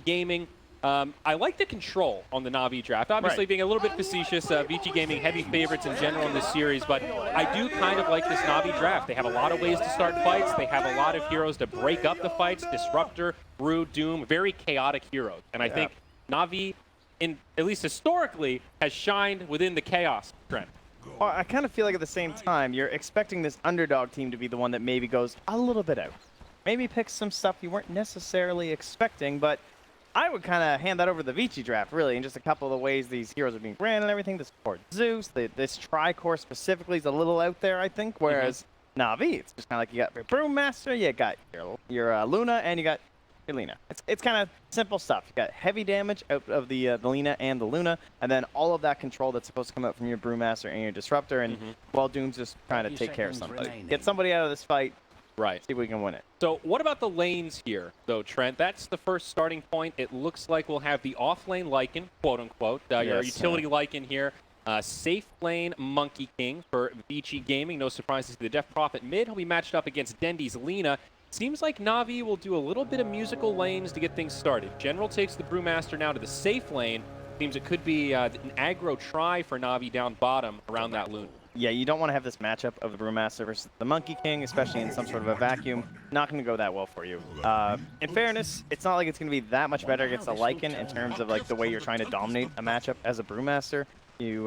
Gaming. I like the control on the Navi draft. Obviously, being a little bit facetious, VG Gaming heavy favorites in general in this series, but I do kind of like this Navi draft. They have a lot of ways to start fights. They have a lot of heroes to break up the fights. Disruptor, Brood, Doom, very chaotic heroes. And I think Navi, at least historically, has shined within the chaos trend. Well, I kind of feel like at the same time, you're expecting this underdog team to be the one that maybe goes a little bit out. Maybe picks some stuff you weren't necessarily expecting, but I would kind of hand that over to the Vici draft, really, in just a couple of the ways these heroes are being ran and everything. The support Zeus, this Tricore specifically is a little out there, I think, whereas Navi, it's just kind of like you got your Brewmaster, you got your Luna, and you got your Lina. It's kind of simple stuff. You got heavy damage out of the Lina and the Luna, and then all of that control that's supposed to come out from your Brewmaster and your Disruptor, and well, Doom's just trying to take care of somebody. Get somebody out of this fight. Right. See if we can win it. So what about the lanes here, though, Trent? That's the first starting point. It looks like we'll have the off-lane Lycan, quote-unquote, your utility Lycan here. Safe lane Monkey King for Vici Gaming. No surprises to the Death Prophet mid. He'll be matched up against Dendy's Lina. Seems like Navi will do a little bit of musical lanes to get things started. General takes the Brewmaster now to the safe lane. Seems it could be an aggro try for Navi down bottom around that Luna. Yeah, you don't want to have this matchup of the Brewmaster versus the Monkey King, especially in some sort of a vacuum. Not going to go that well for you. In fairness, it's not like it's going to be that much better against a Lycan in terms of like the way you're trying to dominate a matchup as a Brewmaster. You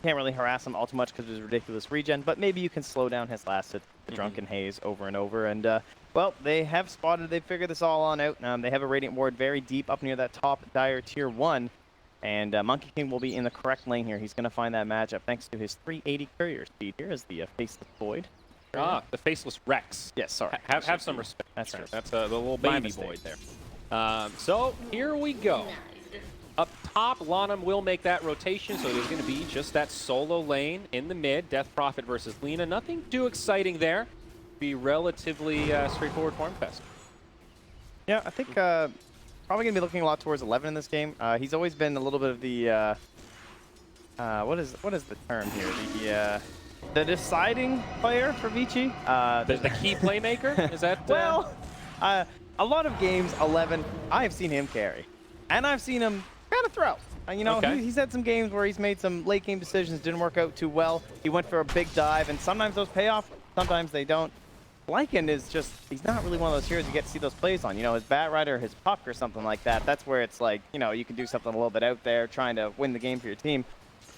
can't really harass him all too much because of his ridiculous regen, but maybe you can slow down his last hit, the Drunken Haze, over and over. And, well, they have spotted, they've figured this all on out. They have a Radiant Ward very deep up near that top Dire Tier 1. And Monkey King will be in the correct lane here. He's going to find that matchup thanks to his 380 courier speed here as the Faceless Void. Ah, the Faceless Rex. Yes, sorry. Have some respect. That's true. That's the little baby Void there. So here we go. Up top, Lanham will make that rotation, so there's going to be just that solo lane in the mid. Death Prophet versus Lina. Nothing too exciting there. Be relatively straightforward form fest. Yeah, I think probably going to be looking a lot towards 11 in this game. He's always been a little bit of the, what is the term here? The deciding player for Vici. The key playmaker? Is that? Well, a lot of games, 11, I've seen him carry. And I've seen him kind of throw. You know, he's had some games where he's made some late game decisions, didn't work out too well. He went for a big dive, and sometimes those pay off, sometimes they don't. Lycan is just, he's not really one of those heroes you get to see those plays on. You know, his Bat Rider, his Puck or something like that, that's where it's like, you know, you can do something a little bit out there trying to win the game for your team.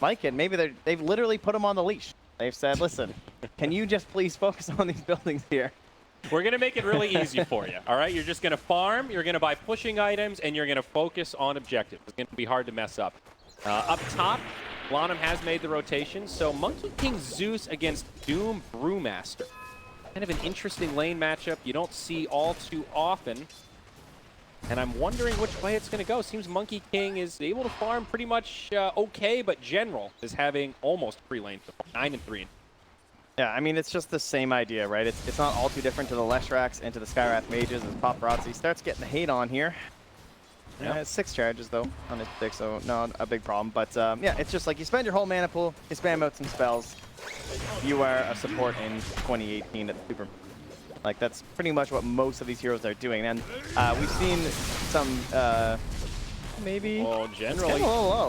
Lycan, maybe they've literally put him on the leash. They've said, listen, can you just please focus on these buildings here? We're going to make it really easy for you, all right? You're just going to farm, you're going to buy pushing items, and you're going to focus on objectives. It's going to be hard to mess up. Up top, Lanham has made the rotation, so Monkey King Zeus against Doom Brewmaster. Kind of an interesting lane matchup you don't see all too often. And I'm wondering which way it's going to go. Seems Monkey King is able to farm pretty much okay, but General is having almost free lane, 9-3. Yeah, I mean, it's just the same idea, right? It's not all too different to the Leshracs and to the Skywrath Mages as Paparazzi starts getting the hate on here. Yeah, 6 charges, though, on his pick, so not a big problem. But, yeah, it's just like you spend your whole mana pool, you spam out some spells. You are a support in 2018 at the Super. Like, that's pretty much what most of these heroes are doing. And we've seen some, maybe... Oh, General, he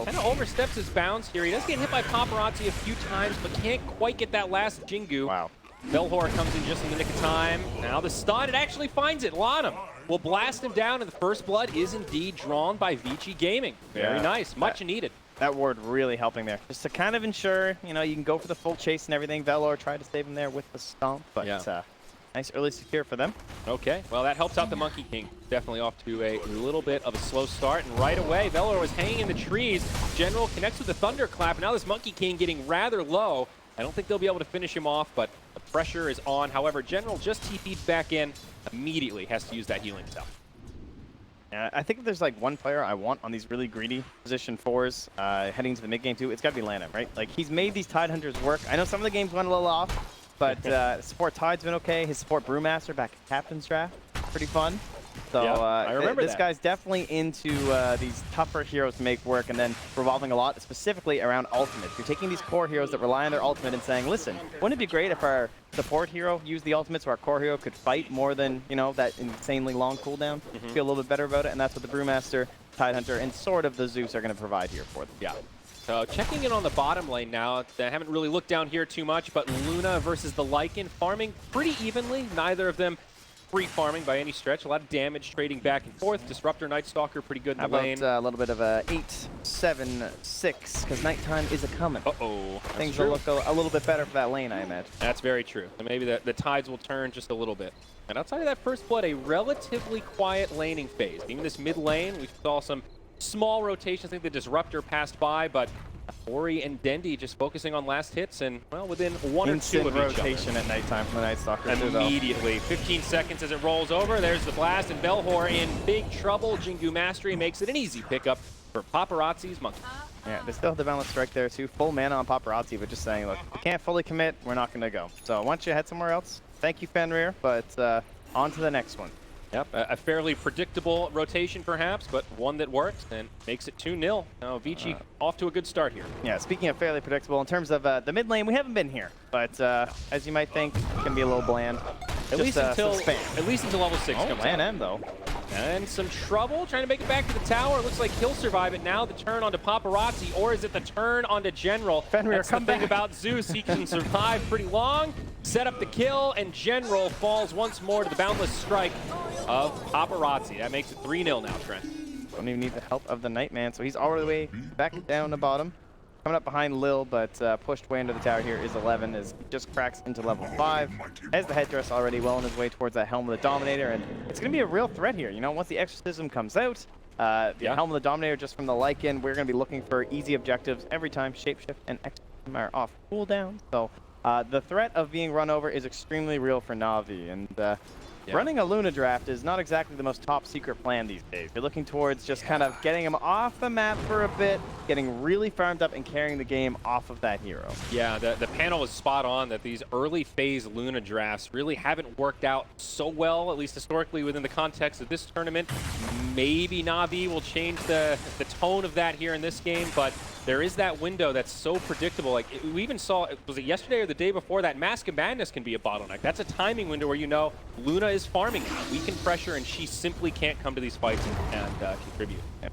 kind of oversteps his bounds here. He does get hit by Paparazzi a few times, but can't quite get that last Jingu. Wow. Velhor comes in just in the nick of time. Now the stun, it actually finds it. Lanham will blast him down, and the first blood is indeed drawn by Vici Gaming. Very nice. Much needed. That ward really helping there. Just to kind of ensure, you know, you can go for the full chase and everything. Velhor tried to save him there with the stomp, but nice early secure for them. Okay, well, that helps out the Monkey King. Definitely off to a little bit of a slow start, and right away, Velhor was hanging in the trees. General connects with the Thunderclap, and now this Monkey King getting rather low. I don't think they'll be able to finish him off, but the pressure is on. However, General just TP'd back in, immediately has to use that healing spell. I think if there's like one player I want on these really greedy position 4s heading to the mid game too, it's got to be Lanham, right? Like, he's made these Tide Hunters work. I know some of the games went a little off, but support Tide's been okay. His support Brewmaster back at Captain's Draft, pretty fun. So I remember this guy's definitely into these tougher heroes to make work, and then revolving a lot specifically around ultimates. You're taking these core heroes that rely on their ultimate and saying, listen, wouldn't it be great if our support hero use the ultimate so our core hero could fight more than, you know, that insanely long cooldown. Feel a little bit better about it, and that's what the Brewmaster, Tidehunter, and sort of the Zeus are going to provide here for them. Yeah. So checking in on the bottom lane now. I haven't really looked down here too much, but Luna versus the Lycan farming pretty evenly. Neither of them free farming by any stretch. A lot of damage trading back and forth. Disruptor, Night Stalker, pretty good in the lane. A little bit of a 8-7-6, because nighttime is a coming. Uh-oh. Things will look a little bit better for that lane, I imagine. That's very true. So maybe the tides will turn just a little bit. And outside of that first blood, a relatively quiet laning phase. Even this mid lane, we saw some small rotations. I think the Disruptor passed by, but Ori and Dendi just focusing on last hits and, well, within one or two of each other. Rotation at nighttime from the Night Stalker, Immediately. 15 seconds as it rolls over. There's the blast, and Belhor in big trouble. Jingu Mastery makes it an easy pickup for Paparazzi's Monkey. Yeah, they still have the Balance Strike there, too. Full mana on Paparazzi, but just saying, look, we can't fully commit. We're not going to go. So why don't you head somewhere else? Thank you, Fenrir, but on to the next one. Yep, a fairly predictable rotation perhaps, but one that works and makes it 2-0. Now Vici off to a good start here. Yeah, speaking of fairly predictable, in terms of the mid lane, we haven't been here, but as you might think, it can be a little bland. At least until level 6 comes Land out. M, though. And some trouble trying to make it back to the tower. Looks like he'll survive it now. The turn onto Paparazzi, or is it the turn onto General? Fenrir, That's the thing about Zeus. He can survive pretty long. Set up the kill, and General falls once more to the boundless strike of Paparazzi. That makes it 3-0 now, Trent. Don't even need the help of the Nightman, so he's all the way back down the bottom. Coming up behind Lil, but pushed way into the tower here is 11 as he just cracks into level 5. Has the headdress already well on his way towards that Helm of the Dominator, and it's going to be a real threat here. You know, once the Exorcism comes out, the Helm of the Dominator just from the Lycan, we're going to be looking for easy objectives every time Shapeshift and Exorcism are off cooldown. So the threat of being run over is extremely real for Navi, and running a Luna draft is not exactly the most top secret plan these days. You're looking towards just kind of getting him off the map for a bit, getting really farmed up and carrying the game off of that hero. Yeah, the panel is spot on that these early phase Luna drafts really haven't worked out so well, at least historically within the context of this tournament. Maybe Navi will change the tone of that here in this game, but there is that window that's so predictable. Like we even saw, was it yesterday or the day before, that Mask of Madness can be a bottleneck. That's a timing window where you know Luna is farming now. We can pressure, and she simply can't come to these fights and contribute. Yep.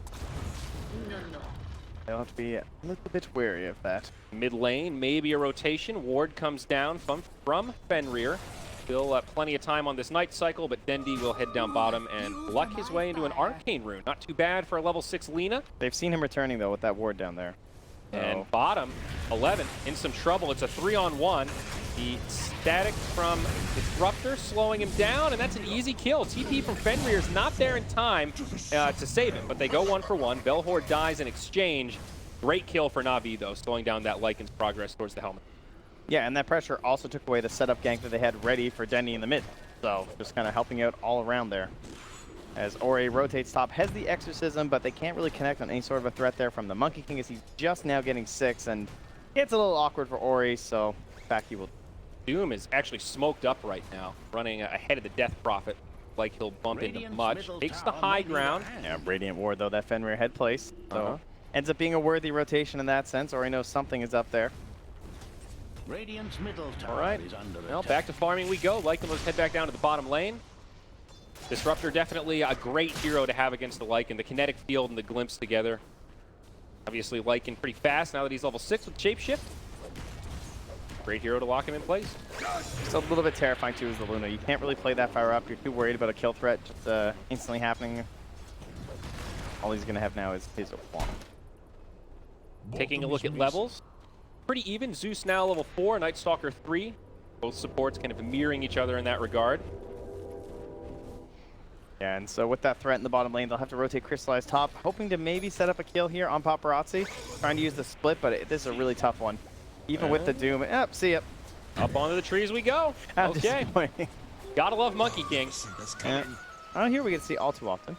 They'll have to be a little bit wary of that. Mid lane, maybe a rotation. Ward comes down from Fenrir. Still plenty of time on this night cycle, but Dendi will head down bottom and luck his way into an Arcane Rune. Not too bad for a level 6 Lina. They've seen him returning, though, with that ward down there. And bottom, 11, in some trouble. It's a 3-on-1. The static from Disruptor slowing him down, and that's an easy kill. TP from Fenrir is not there in time to save him, but they go 1 for 1. Belhor dies in exchange. Great kill for Navi, though, slowing down that Lycan's progress towards the helmet. Yeah, and that pressure also took away the setup gank that they had ready for Dendi in the mid. So just kind of helping out all around there. As Ori rotates top, has the Exorcism, but they can't really connect on any sort of a threat there from the Monkey King as he's just now getting 6, and it's a little awkward for Ori, so back he will. Doom is actually smoked up right now, running ahead of the Death Prophet, like he'll bump into much. Takes the high ground. Yeah, Radiant Ward, though, that Fenrir had placed. So ends up being a worthy rotation in that sense. Ori knows something is up there. Radiant's middle tower All right, is under well, attack. back to farming we go. Lycan, let's head back down to the bottom lane. Disruptor definitely a great hero to have against the Lycan. The kinetic field and the glimpse together. Obviously, Lycan pretty fast now that he's level 6 with Shapeshift. Great hero to lock him in place. It's a little bit terrifying, too, as the Luna. You can't really play that fire up. You're too worried about a kill threat just instantly happening. All he's going to have now is his wand. Taking a look at levels. Pretty even. Zeus now level 4, Night Stalker 3. Both supports kind of mirroring each other in that regard. Yeah, and so with that threat in the bottom lane, they'll have to rotate Crystallize top, hoping to maybe set up a kill here on Paparazzi. Trying to use the split, but this is a really tough one. Even with the Doom. See ya. Up onto the trees we go. Okay. Gotta love Monkey King. Yeah. I don't hear we get to see all too often.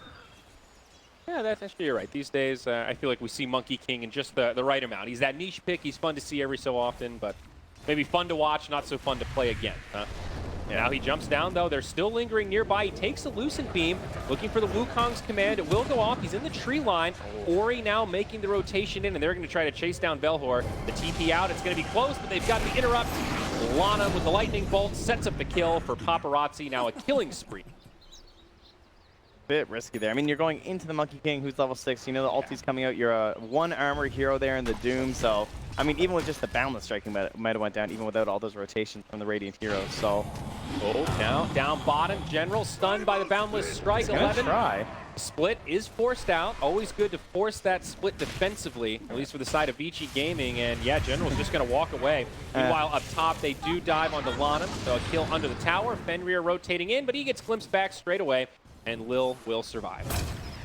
Yeah, that's actually you're right. These days, I feel like we see Monkey King in just the right amount. He's that niche pick. He's fun to see every so often, but maybe fun to watch, not so fun to play again. Huh? Now he jumps down, though. They're still lingering nearby. He takes a Lucent Beam, looking for the Wukong's command. It will go off. He's in the tree line. Ori now making the rotation in, and they're going to try to chase down Belhor. The TP out. It's going to be close, but they've got the interrupt. Lana with the lightning bolt sets up the kill for Paparazzi. Now a killing spree. Bit risky there. I mean, you're going into the Monkey King, who's level 6. You know the ulti's coming out. You're a 1 armor hero there in the Doom, so I mean, even with just the boundless striking might have went down, even without all those rotations from the Radiant heroes. So, down bottom, General stunned by the boundless strike. 11. Try. Split is forced out. Always good to force that split defensively, at least for the side of Vici Gaming. And yeah, General's just going to walk away. Meanwhile, up top, they do dive onto Lana. So a kill under the tower. Fenrir rotating in, but he gets glimpsed back straight away, and Lil will survive.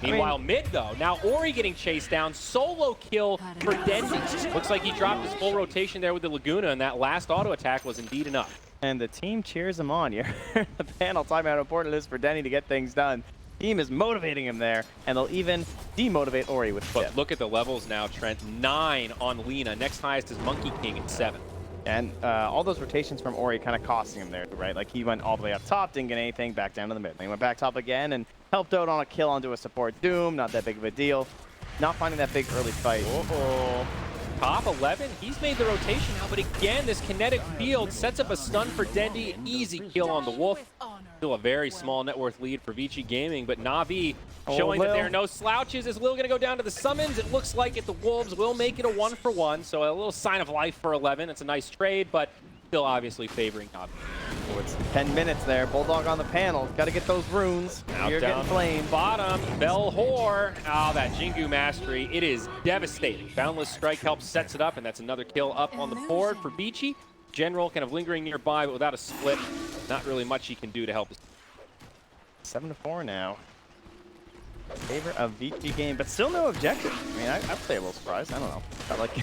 Meanwhile, mid though, now Ori getting chased down. Solo kill for Dendy. Looks like he dropped his full rotation there with the Laguna, and that last auto attack was indeed enough. And the team cheers him on. You heard the panel talking about how important it is for Denny to get things done. Team is motivating him there, and they'll even demotivate Ori with But look at the levels now, Trent. 9 on Lena. Next highest is Monkey King at 7. And all those rotations from Ori kind of costing him there, right? Like he went all the way up top, didn't get anything, back down to the mid. Then he went back top again and helped out on a kill onto a support Doom. Not that big of a deal. Not finding that big early fight. Top 11, he's made the rotation now, but again, this kinetic field sets up a stun for Dendy. Easy kill on the Wolf. Still a very small net worth lead for Vici Gaming, but Navi showing that there are no slouches. Is Lil going to go down to the summons? It looks like it. The Wolves will make it a 1-for-1, so a little sign of life for 11. It's a nice trade, but still obviously favoring Navi. Oh, it's 10 minutes there. Bulldog on the panel. Got to get those runes. You're getting flamed. Bottom, Belhor. Oh, that Jingu mastery. It is devastating. Boundless Strike helps sets it up, and that's another kill up on the board for Vici. General kind of lingering nearby, but without a split. Not really much he can do to help us. 7-4 now. Favor of Vici game, but still no objective. I mean, I'd say a little surprised. I don't know. Not like,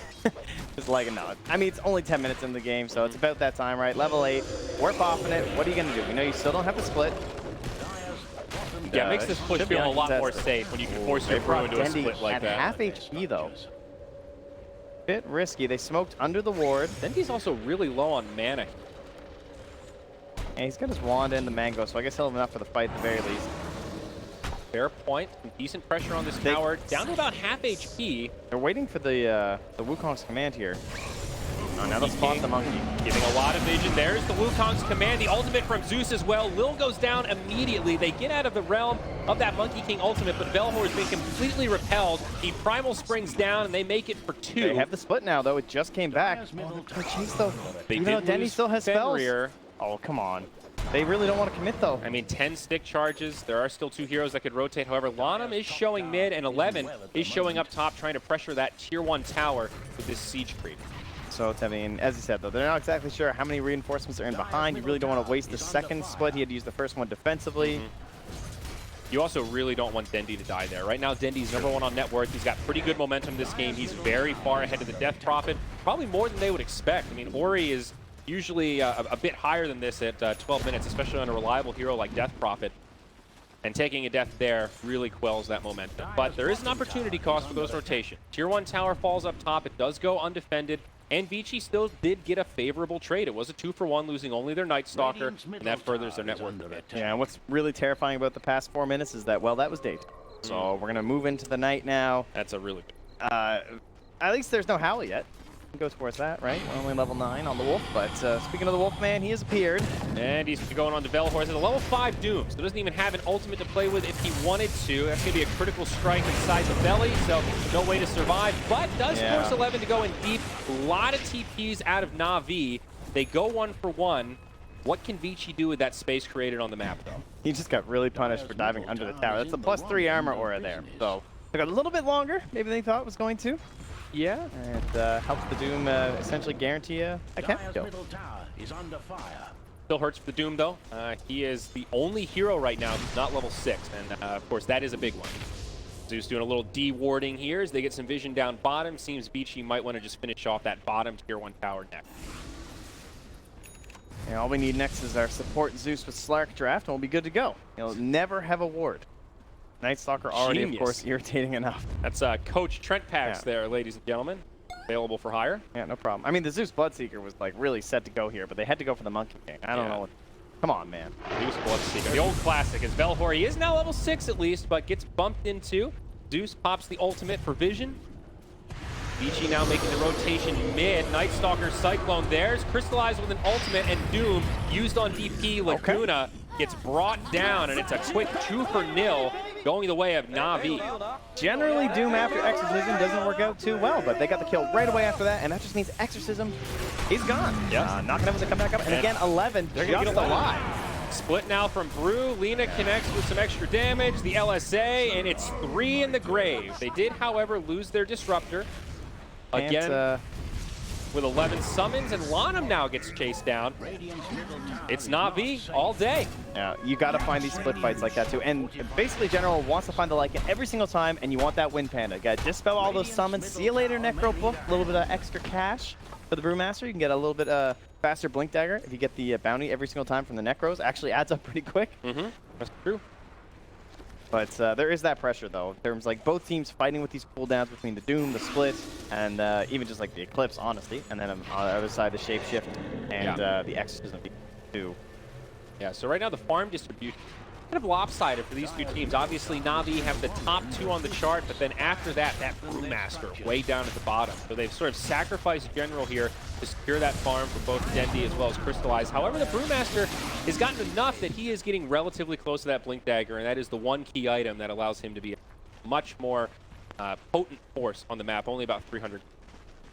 just like no. I mean, it's only 10 minutes in the game, so it's about that time, right? Level 8. We're popping it. What are you going to do? We know you still don't have a split. Yeah, it makes this push feel a lot more safe when you can force your crew into a split like that. Half HP, though. Bit risky. They smoked under the ward. Dendy's also really low on mana. And he's got his wand and the mango, so I guess he'll have enough for the fight at the very least. Fair point. Some decent pressure on this tower. Down to about half HP. They're waiting for the Wukong's command here. Oh, now they'll spot the monkey. Giving a lot of vision. There's the Wukong's command. The ultimate from Zeus as well. Lil goes down immediately. They get out of the realm of that Monkey King ultimate, but Belhor has been completely repelled. He primal springs down, and they make it for 2. They have the split now, though. It just came back. Oh, chase, though. Even though Denny still has spells. Oh, come on. They really don't want to commit, though. I mean, 10 stick charges. There are still 2 heroes that could rotate. However, Lanham is showing mid, and 11 is showing up top, trying to pressure that tier 1 tower with this siege creep. So, I mean, as you said, though, they're not exactly sure how many reinforcements are in behind. You really don't want to waste the second split. He had to use the first one defensively. You also really don't want Dendy to die there. Right now, Dendy's #1 on net worth. He's got pretty good momentum this game. He's very far ahead of the Death Prophet, probably more than they would expect. I mean, Ori is usually a bit higher than this at 12 minutes, especially on a reliable hero like Death Prophet. And taking a death there really quells that momentum. But there is an opportunity cost for those rotations. Tier 1 tower falls up top. It does go undefended. And Vici still did get a favorable trade. It was a 2-for-1, losing only their Night Stalker, and that furthers their net worth a bit. Yeah, and what's really terrifying about the past 4 minutes is that, well, that was daytime. So we're going to move into the night now. That's a really good. At least there's no Howl yet. Go towards that, right? We're only level 9 on the Wolf, but speaking of the Wolfman, he has appeared. And he's going on to Belhor. It's a level 5 Doom, so doesn't even have an ultimate to play with if he wanted to. That's going to be a critical strike inside the belly, so no way to survive. But does force 11 to go in deep. A lot of TPs out of Navi. They go 1-for-1. What can Vici do with that space created on the map, though? He just got really punished for diving under the tower. That's a +3 armor aura there. So took a little bit longer, maybe they thought it was going to. Yeah. It helps the Doom essentially guarantee a camp kill. Still hurts for the Doom, though. He is the only hero right now who's not level 6, and of course that is a big one. Zeus doing a little de-warding here as they get some vision down bottom. Seems Vici might want to just finish off that bottom tier 1 tower next. And all we need next is our support Zeus with Slark draft, and we'll be good to go. He'll never have a ward. Night Stalker already, of course, irritating enough. That's Coach Trent Packs there, ladies and gentlemen. Available for hire. Yeah, no problem. I mean, the Zeus Bloodseeker was like really set to go here, but they had to go for the Monkey King. I don't know. Come on, man. Zeus Bloodseeker, the old classic. As Velhor, he is now level 6 at least, but gets bumped into. Zeus pops the ultimate for vision. Vici now making the rotation mid. Night Stalker Cyclone there's crystallized with an ultimate, and Doom used on DP. Laguna gets brought down, and it's a quick 2-for-0 going the way of Navi. Generally, Doom after Exorcism doesn't work out too well, but they got the kill right away after that, and that just means Exorcism is gone. Yep. Not gonna be able to come back up, and again, 11 They're gonna just get alive. Split now from Brew. Lena connects with some extra damage. The LSA, and it's 3 in the grave. They did, however, lose their Disruptor. Again, with 11 summons, and Lanham now gets chased down. It's Navi all day. Yeah, you got to find these split fights like that too. And basically, General wants to find the Lycan every single time, and you want that win panda. Got to dispel all those summons. See you later, Necro Book. A little bit of extra cash for the Brewmaster. You can get a little bit faster Blink Dagger if you get the bounty every single time from the Necros. Actually adds up pretty quick. That's true. But there is that pressure, though, in terms like both teams fighting with these cooldowns between the Doom, the Split, and even just like the Eclipse, honestly. And then on the other side, the Shapeshift and the Exorcism too. Yeah, so right now the farm distribution kind of lopsided for these two teams. Obviously, Navi have the top 2 on the chart, but then after that Brewmaster way down at the bottom. So they've sort of sacrificed General here to secure that farm for both Dendi as well as Crystallize. However, the Brewmaster has gotten enough that he is getting relatively close to that Blink Dagger, and that is the one key item that allows him to be a much more potent force on the map, only about 300.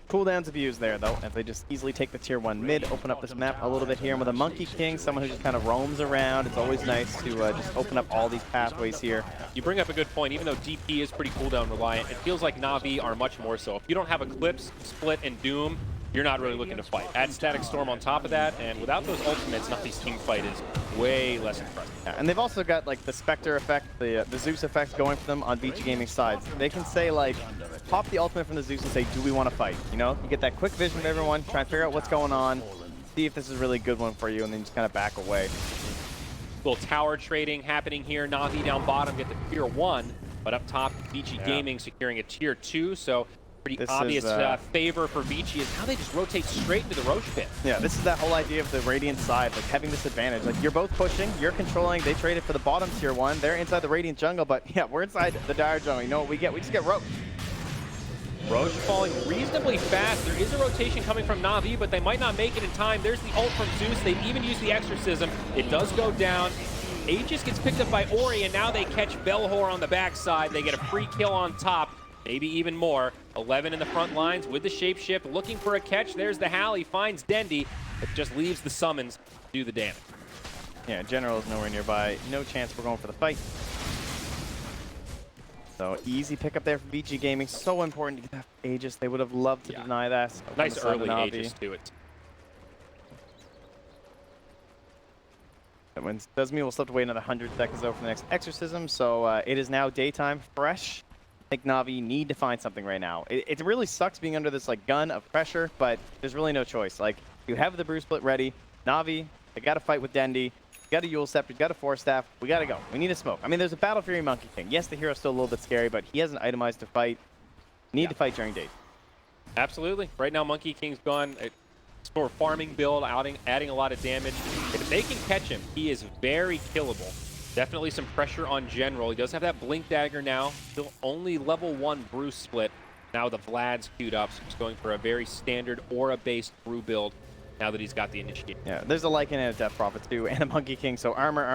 Cooldowns abused there, though, and they just easily take the tier 1 mid, open up this map a little bit here. And with a Monkey King, someone who just kind of roams around, it's always nice to just open up all these pathways here. You bring up a good point. Even though DP is pretty cooldown reliant, it feels like Navi are much more so. If you don't have Eclipse, Split, and Doom, you're not really looking to fight. Add Static Storm on top of that, and without those ultimates, Navi's team fight is way less impressive. Yeah, and they've also got like the Spectre effect, the Zeus effect going for them on Vici Gaming's sides. They can say like, pop the ultimate from the Zeus and say, do we want to fight? You know, you get that quick vision of everyone, try and figure out what's going on, see if this is a really good one for you, and then just kind of back away. Little tower trading happening here. Navi down bottom get the tier 1, but up top, Vici Gaming securing a tier 2, so pretty This obvious is, favor for Vici is how they just rotate straight into the Roche pit. Yeah, this is that whole idea of the Radiant side, like having this advantage. Like you're both pushing, you're controlling, they traded for the bottom tier 1, they're inside the Radiant jungle, but yeah, we're inside the Dire jungle. You know what we get? We just get Roche. Roche falling reasonably fast. There is a rotation coming from Navi, but they might not make it in time. There's the ult from Zeus. They've even used the Exorcism. It does go down. Aegis gets picked up by Ori, and now they catch Belhor on the backside. They get a free kill on top, maybe even more. 11 in the front lines with the Shapeshift, looking for a catch. There's the Hal. He finds Dendi. It just leaves the summons to do the damage. Yeah, General is nowhere nearby. No chance we're going for the fight. So easy pickup there for Vici Gaming. So important to get that Aegis. They would have loved to deny that. So Nice early Aegis to it. When it does mean we'll still have to wait another 100 seconds though for the next Exorcism. So it is now daytime, fresh. I think Navi need to find something right now. It really sucks being under this like gun of pressure, but there's really no choice. Like you have the Brew Split ready. Navi, they got to fight with Dendi. You got a Yule Scepter, you got a Force Staff. We got to go. We need a smoke. I mean, there's a Battle Fury Monkey King. Yes, the hero's still a little bit scary, but he hasn't itemized to fight. Need to fight during days. Absolutely. Right now, Monkey King's gone. It's for farming build, adding a lot of damage. If they can catch him, he is very killable. Definitely some pressure on General. He does have that Blink Dagger now. Still only level 1 Brew Split. Now the Vlad's queued up, so he's going for a very standard Aura-based Brew build now that he's got the initiative. Yeah, there's a Lycan and a Death Prophet too, and a Monkey King, so armor.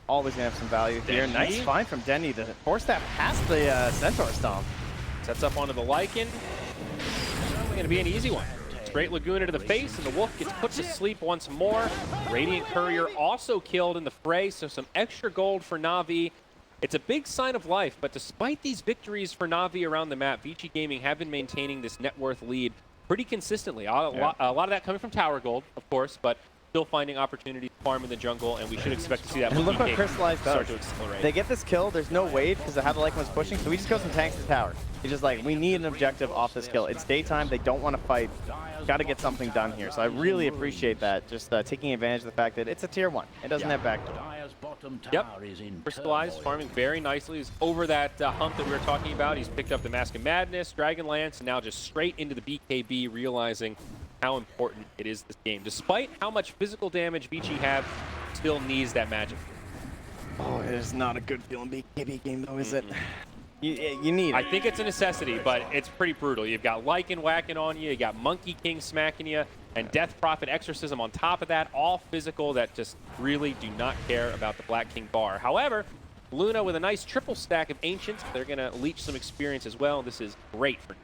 Always going to have some value here. Dendi? Nice find from Dendi. The Force Staff past the Centaur Stomp. Sets up onto the Lycan. Probably going to be an easy one. Straight Laguna to the face, and the Wolf gets put to sleep once more. Radiant Courier also killed in the fray, so some extra gold for Navi. It's a big sign of life, but despite these victories for Navi around the map, Vici Gaming have been maintaining this net worth lead pretty consistently. A lot of that coming from Tower Gold, of course, but still finding opportunities to farm in the jungle, and we should expect to see that And look what King Crystallized start does. to accelerate. They get this kill, there's no wave because of how the Lycan was pushing, so we just go some tanks to tower. He's just like, we need an objective off this kill. It's daytime, they don't want to fight. Got to get something done here. So I really appreciate that, just taking advantage of the fact that it's a tier 1. It doesn't have backdoor. Yep. Crystallized, farming very nicely. He's over that hump that we were talking about. He's picked up the Mask of Madness, Dragon Lance, and now just straight into the BKB, realizing how important it is this game. Despite how much physical damage BG have, still needs that magic. Oh, it is not a good feeling BKB game though, is it? You need it. I think it's a necessity, but it's pretty brutal. You've got Lycan whacking on you, you got Monkey King smacking you, and Death Prophet Exorcism on top of that, all physical that just really do not care about the Black King bar. However, Luna with a nice triple stack of Ancients, they're going to leech some experience as well. This is great for...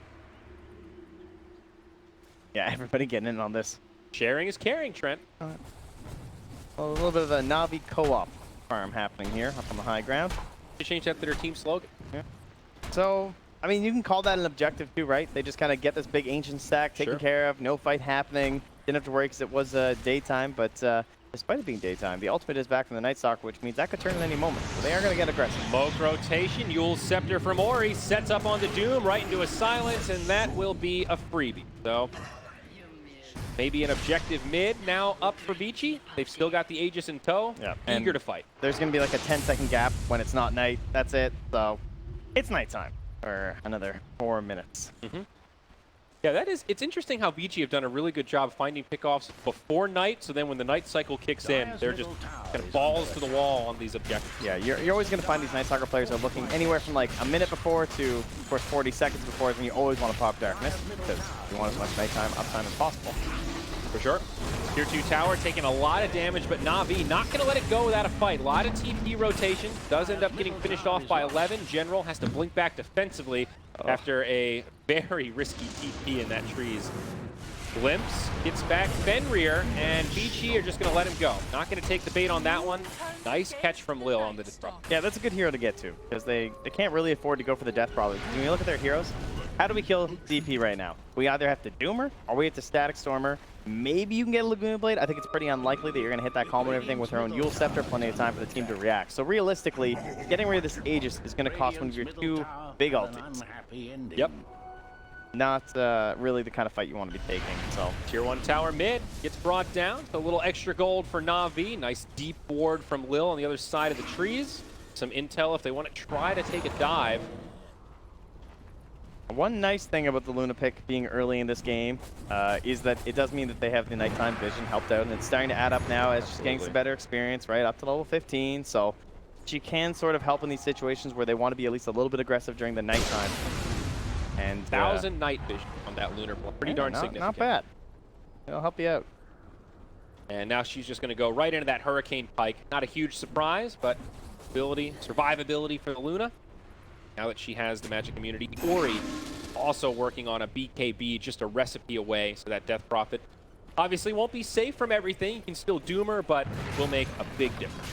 Yeah, everybody getting in on this. Sharing is caring, Trent. A little bit of a Navi co-op farm happening here up on the high ground. They changed that to their team slogan. Yeah. So, I mean, you can call that an objective too, right? They just kind of get this big ancient stack taken care of, no fight happening. Didn't have to worry because it was daytime, but despite it being daytime, the ultimate is back from the Night Stalker, which means that could turn at any moment. So they are going to get aggressive. Smoke rotation, Yule's Scepter from Ori sets up on the Doom right into a silence, and that will be a freebie. So maybe an objective mid now up for Vici. They've still got the Aegis in tow, eager to fight. There's going to be like a 10-second gap when it's not night. That's it. So it's nighttime for another 4 minutes. Yeah, it's interesting how Vici have done a really good job finding pickoffs before night, so then when the night cycle kicks in, they're just kind of balls to the wall on these objectives. Yeah, you're always going to find these Night Stalker players are looking anywhere from like a minute before to, of course, 40 seconds before, and you always want to pop Darkness because you want as much nighttime uptime as possible. For sure. Tier 2 tower taking a lot of damage, but Navi not going to let it go without a fight. A lot of TP rotation. Does end up getting finished off by 11. General has to blink back defensively after a very risky TP in that trees. Glimpse gets back Fenrir, and Vici are just going to let him go. Not going to take the bait on that one. Nice catch from Lil on the disrupt. Yeah, that's a good hero to get to, because they can't really afford to go for the death probably. When you look at their heroes, how do we kill DP right now? We either have to Doomer, or we have to Static Stormer. Maybe you can get a Laguna Blade. I think it's pretty unlikely that you're going to hit that combo and everything with her own Yule Scepter. Plenty of time for the team to react. So realistically, getting rid of this Aegis is going to cost one of your two big ultimates. Yep. Not really the kind of fight you want to be taking. So Tier 1 tower mid gets brought down. So a little extra gold for Navi. Nice deep ward from Lil on the other side of the trees. Some intel if they want to try to take a dive. one nice thing about the Luna pick being early in this game is that it does mean that they have the nighttime vision helped out, and it's starting to add up now as she's getting some better experience, right, up to level 15. So she can sort of help in these situations where they want to be at least a little bit aggressive during the nighttime. And 1,000 night vision on that lunar blow. Pretty darn significant. Not bad. It'll help you out. And now she's just going to go right into that Hurricane Pike. Not a huge surprise, but survivability for the Luna. Now that she has the magic immunity. Ori also working on a BKB, just a recipe away, so that Death Prophet obviously won't be safe from everything. You can still doom her, but will make a big difference.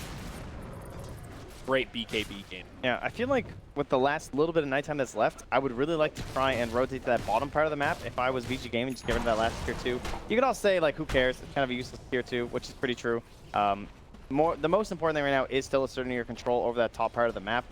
Great BKB game. Yeah, I feel like with the last little bit of nighttime that's left, I would really like to try and rotate to that bottom part of the map if I was VG Gaming, just get rid of that last tier 2. You could all say, like, who cares? It's kind of a useless tier 2, which is pretty true. The most important thing right now is still asserting your control over that top part of the map.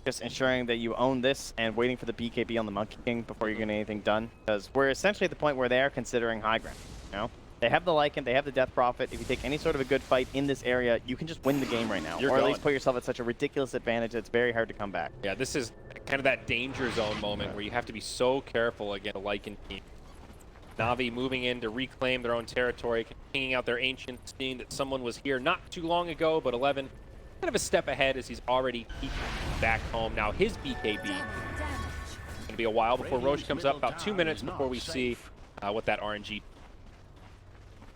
Just ensuring that you own this and waiting for the BKB on the Monkey King before you're getting anything done. Because we're essentially at the point where they are considering high ground, you know? They have the Lycan, they have the Death Prophet. If you take any sort of a good fight in this area, you can just win the game right now. Or at least put yourself at such a ridiculous advantage that it's very hard to come back. Yeah, this is kind of that danger zone moment where you have to be so careful against a Lycan team. Navi moving in to reclaim their own territory, pinging out their ancient, seeing that someone was here not too long ago, but 11 kind of a step ahead as he's already back home. Now his BKB. It's going to be a while before Roche comes up, about 2 minutes before we see what that RNG.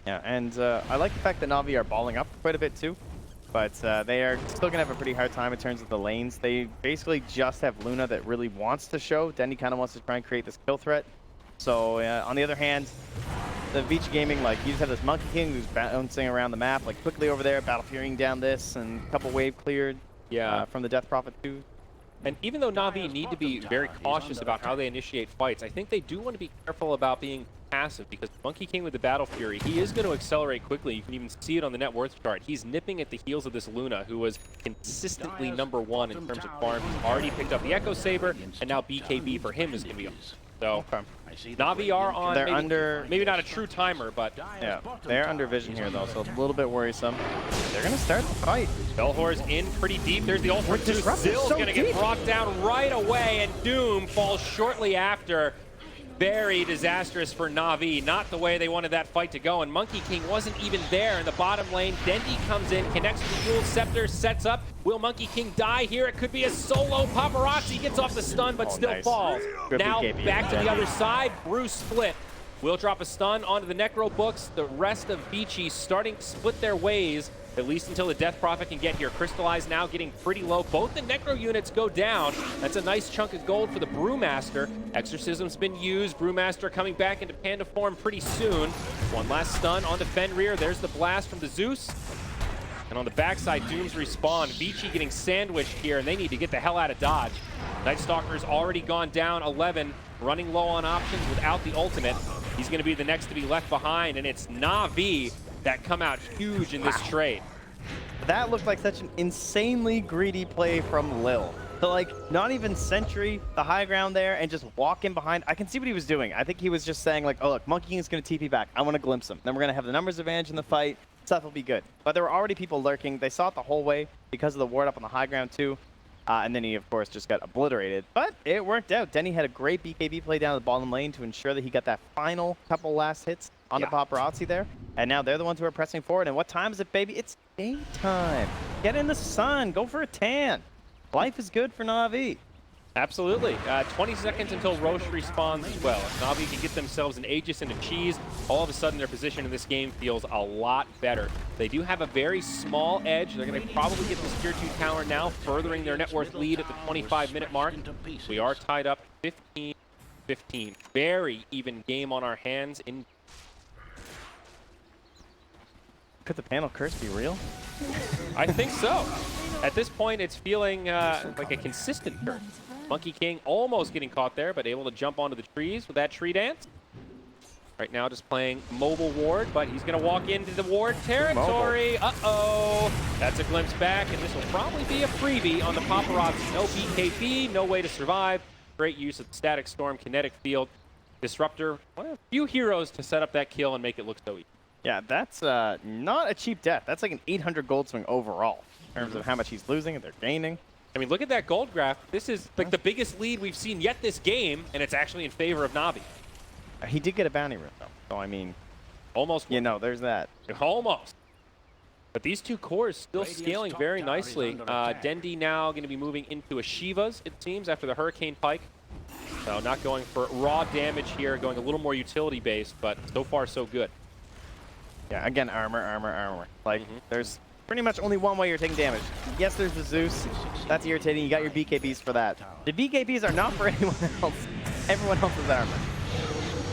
Yeah, and I like the fact that Navi are balling up quite a bit too, but they are still going to have a pretty hard time in terms of the lanes. They basically just have Luna that really wants to show. Denny kind of wants to try and create this kill threat. So on the other hand, the Vici Gaming, like, you just have this Monkey King who's bouncing around the map, like, quickly over there, battle furying down this, and a couple wave cleared from the Death Prophet too. And even though Navi need to be very cautious about how they initiate fights, I think they do want to be careful about being passive, because Monkey King with the Battle Fury, he is going to accelerate quickly. You can even see it on the net worth chart. He's nipping at the heels of this Luna, who was consistently #1 in terms of farm. He's already picked up the Echo Saber, and now BKB for him is going to be on. So Navi are on, maybe not a true timer, but yeah, they're under vision here though, so a little bit worrisome. They're going to start the fight. Belhor's in pretty deep. There's the ult for 2. Zill's going to get brought down right away, and Doom falls shortly after. very disastrous for Navi. Not the way they wanted that fight to go, and Monkey King wasn't even there in the bottom lane. Dendi comes in, connects to the dual scepter, sets up. Will Monkey King die here? It could be a solo. Paparazzi gets off the stun, but still nice. falls. Good Now BKB. back to the other side. Bruce split. Will drop a stun onto the Necro books. The rest of Beachy starting to split their ways, at least until the Death Prophet can get here. Crystallize now getting pretty low. Both the Necro units go down. That's a nice chunk of gold for the Brewmaster. Exorcism's been used. Brewmaster coming back into Panda form pretty soon. One last stun on the Fenrir. There's the blast from the Zeus. And on the backside, Dooms respawn. Vici getting sandwiched here, and they need to get the hell out of Dodge. Night Stalker's already gone down 11, running low on options without the ultimate. He's going to be the next to be left behind, and it's Navi that come out huge in this trade. That looked like such an insanely greedy play from Lil. So, like, not even Sentry, the high ground there, and just walk in behind. I can see what he was doing. I think he was just saying, like, oh, look, Monkey King's going to TP back. I want to glimpse him. Then we're going to have the numbers advantage in the fight. Stuff will be good. But there were already people lurking. They saw it the whole way because of the ward up on the high ground, too. And then he, of course, just got obliterated. But it worked out. Denny had a great BKB play down the bottom lane to ensure that he got that final couple last hits on the paparazzi there. And now they're the ones who are pressing forward. And what time is it, baby? It's daytime. Get in the sun. Go for a tan. Life is good for Navi. Absolutely. 20 seconds until Roche respawns as well. If Navi can get themselves an Aegis and a Cheese, all of a sudden their position in this game feels a lot better. They do have a very small edge. They're going to probably get this tier 2 tower now, furthering their net worth lead at the 25-minute mark. We are tied up 15-15. Very even game on our hands. Could the panel curse be real? I think so. At this point, it's feeling like a consistent curse. Monkey King almost getting caught there, but able to jump onto the trees with that tree dance. Right now just playing mobile ward, but he's going to walk into the ward territory. Uh-oh. That's a glimpse back, and this will probably be a freebie on the paparazzi. No BKB, no way to survive. Great use of the Static Storm, Kinetic Field, Disruptor. Well, a few heroes to set up that kill and make it look so easy. Yeah, that's not a cheap death. That's like an 800 gold swing overall in terms of how much he's losing and they're gaining. I mean, look at that gold graph. This is like the biggest lead we've seen yet this game, and it's actually in favor of Navi. He did get a bounty room, though. So, I mean, almost. You know, there's that. Almost. But these two cores still scaling very nicely. Dendi now going to be moving into a Shiva's, it seems, after the Hurricane Pike. So not going for raw damage here, going a little more utility-based, but so far so good. Yeah, again, armor. Like, there's pretty much only one way you're taking damage. Yes, there's the Zeus. That's irritating. You got your BKBs for that. The BKBs are not for anyone else. Everyone else's armor.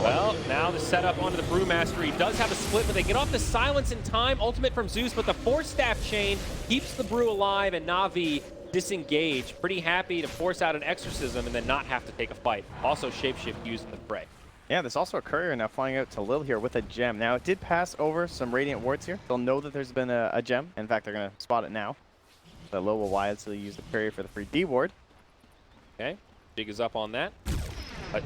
Well, now the setup onto the Brewmaster. He does have a split, but they get off the silence in time. Ultimate from Zeus, but the Force Staff chain keeps the Brew alive, and Navi disengage. Pretty happy to force out an Exorcism and then not have to take a fight. Also, Shapeshift used in the fray. Yeah, there's also a courier now flying out to Lil here with a gem. Now, it did pass over some Radiant wards here. They'll know that there's been a gem. In fact, they're going to spot it now. The Lil will wild, so they use the courier for the free D ward. Okay, Jig is up on that.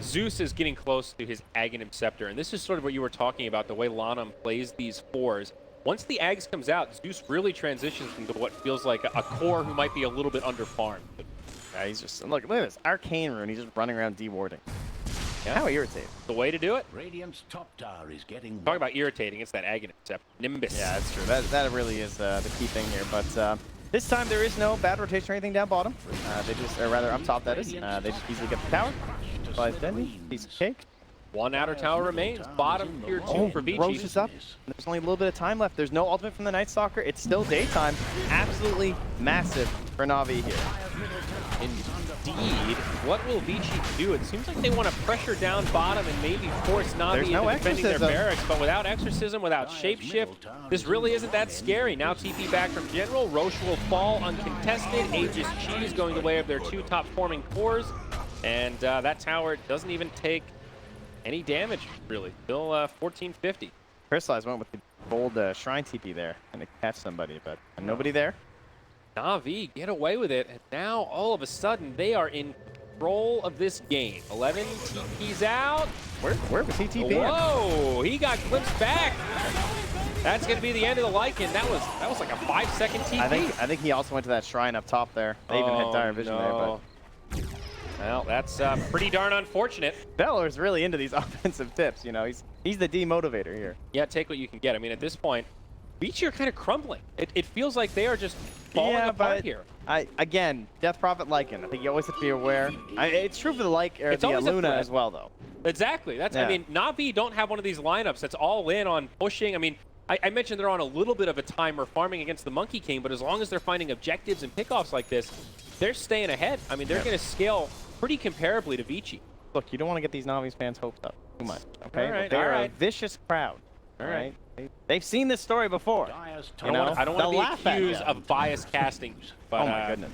Zeus is getting close to his Aghanim Scepter, and this is sort of what you were talking about, the way Lanham plays these fours. Once the Ags comes out, Zeus really transitions into what feels like a core who might be a little bit under-farmed. Yeah, he's just, look at this, Arcane Rune, he's just running around D-warding. Yeah. How irritating. The way to do it. Radiant's top tower is getting Talk about irritating, it's that Aghanim Scepter. Nimbus. Yeah, that's true. That really is the key thing here, but this time there is no bad rotation or anything down bottom. They just, or rather up top that is, they just easily get the tower. Buys Dendi, piece of cake. One outer tower remains. Bottom tier 2 for Vici. Roche is up. There's only a little bit of time left. There's no ultimate from the Night Stalker. It's still daytime. Absolutely massive for Navi here. Indeed. What will Vici do? It seems like they want to pressure down bottom and maybe force Navi into defending their barracks, but without Exorcism, without Shapeshift, this really isn't that scary. Now TP back from General. Roche will fall uncontested. Aegis Cheese going the way of their two top forming cores. And that tower doesn't even take any damage, really. Still 1450. Crystallize went with the bold Shrine TP there and to catch somebody, but nobody there. Navi get away with it, and now all of a sudden they are in control of this game. 11 TPs out. Where was he TPing? Whoa, he got glimpsed back. That's going to be the end of the Lycan. That was like a 5-second TP. I think he also went to that shrine up top there. They even had dire vision there, but Well, that's pretty darn unfortunate. Beller's really into these offensive tips, you know. He's the demotivator here. Yeah, take what you can get. I mean, at this point, Beachy are kind of crumbling. It feels like they are just falling apart here. Again, Death Prophet Lycan. I think you always have to be aware. It's true for the Luna as well, though. Exactly. That's. Yeah. I mean, Navi don't have one of these lineups that's all in on pushing. I mean, I mentioned they're on a little bit of a timer farming against the Monkey King, but as long as they're finding objectives and pickoffs like this, they're staying ahead. I mean, they're going to scale pretty comparably to Vici. Look, you don't want to get these Navi's fans hopes up too much, okay? All right, they're all a right. vicious crowd, all right? They've seen this story before. I don't want to laugh be at accused you. of bias casting, but Oh my goodness.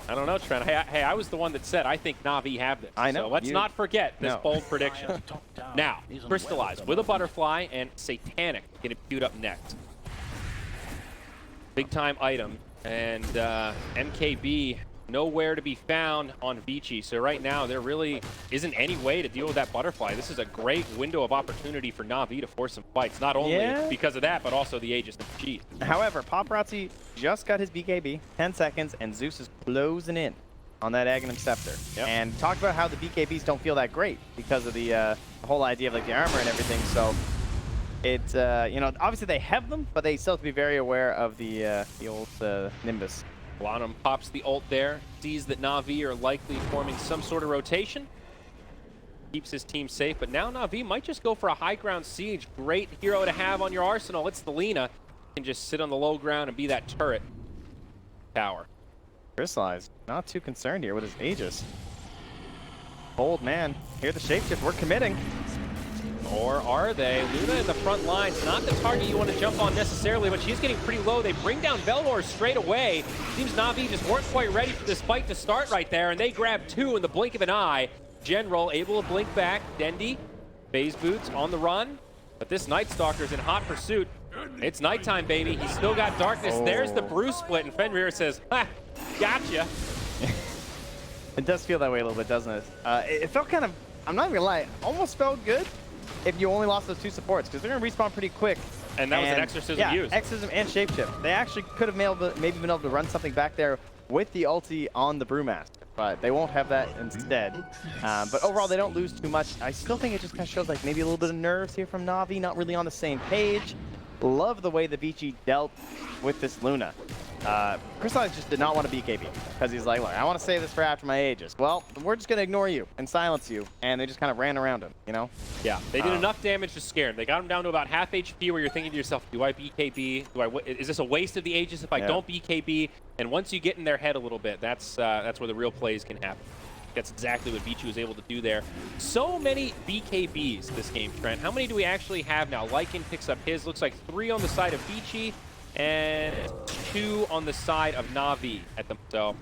I don't know, Trent. Hey, I was the one that said I think Navi have this. I know. So let's not forget this bold prediction. Now, Crystallize with a Butterfly and Satanic getting queued up next. Big time item, and MKB nowhere to be found on Vici. So right now there really isn't any way to deal with that Butterfly. This is a great window of opportunity for Navi to force some fights, not only because of that, but also the Aegis and the Cheese. However, Paparazzi just got his BKB, 10 seconds, and Zeus is closing in on that Aghanim Scepter. Yep. And talked about how the BKBs don't feel that great because of the whole idea of like the armor and everything. So it's, you know, obviously they have them, but they still have to be very aware of the old Nimbus. Blanum pops the ult there, sees that Navi are likely forming some sort of rotation, keeps his team safe, but now Navi might just go for a high ground siege. Great hero to have on your arsenal. It's the Lina. Can just sit on the low ground and be that turret tower. Crystallize, not too concerned here with his Aegis. Bold man, here the shapeshift, we're committing. Or are they? Luna in the front lines, not the target you want to jump on necessarily, but she's getting pretty low. They bring down Velor straight away. Seems Navi just weren't quite ready for this fight to start right there, and they grab two in the blink of an eye. General able to blink back. Dendi, phase boots on the run, but this Night Stalker's in hot pursuit. It's nighttime, baby. He's still got darkness. There's the Bruce split, and Fenrir says, ha, gotcha. It does feel that way a little bit, doesn't it? It felt kind of, I'm not even gonna lie, almost felt good if you only lost those two supports, because they're gonna respawn pretty quick. And that was an Exorcism used. Exorcism and Shapeshift. They actually could have maybe been able to run something back there with the ulti on the Brewmaster, but they won't have that instead. But overall, they don't lose too much. I still think it just kind of shows like maybe a little bit of nerves here from Navi, not really on the same page. Love the way the Vici dealt with this Luna. Crystallize just did not want to BKB because he's like, look, I want to save this for after my Aegis. Well, we're just going to ignore you and silence you. And they just kind of ran around him, you know? Yeah, they did enough damage to scare him. They got him down to about half HP where you're thinking to yourself, do I BKB? Is this a waste of the Aegis if I don't BKB? And once you get in their head a little bit, that's where the real plays can happen. That's exactly what Vici was able to do there. So many BKBs this game, Trent. How many do we actually have now? Lycan picks up his. Looks like 3 on the side of Vici and 2 on the side of Navi at the so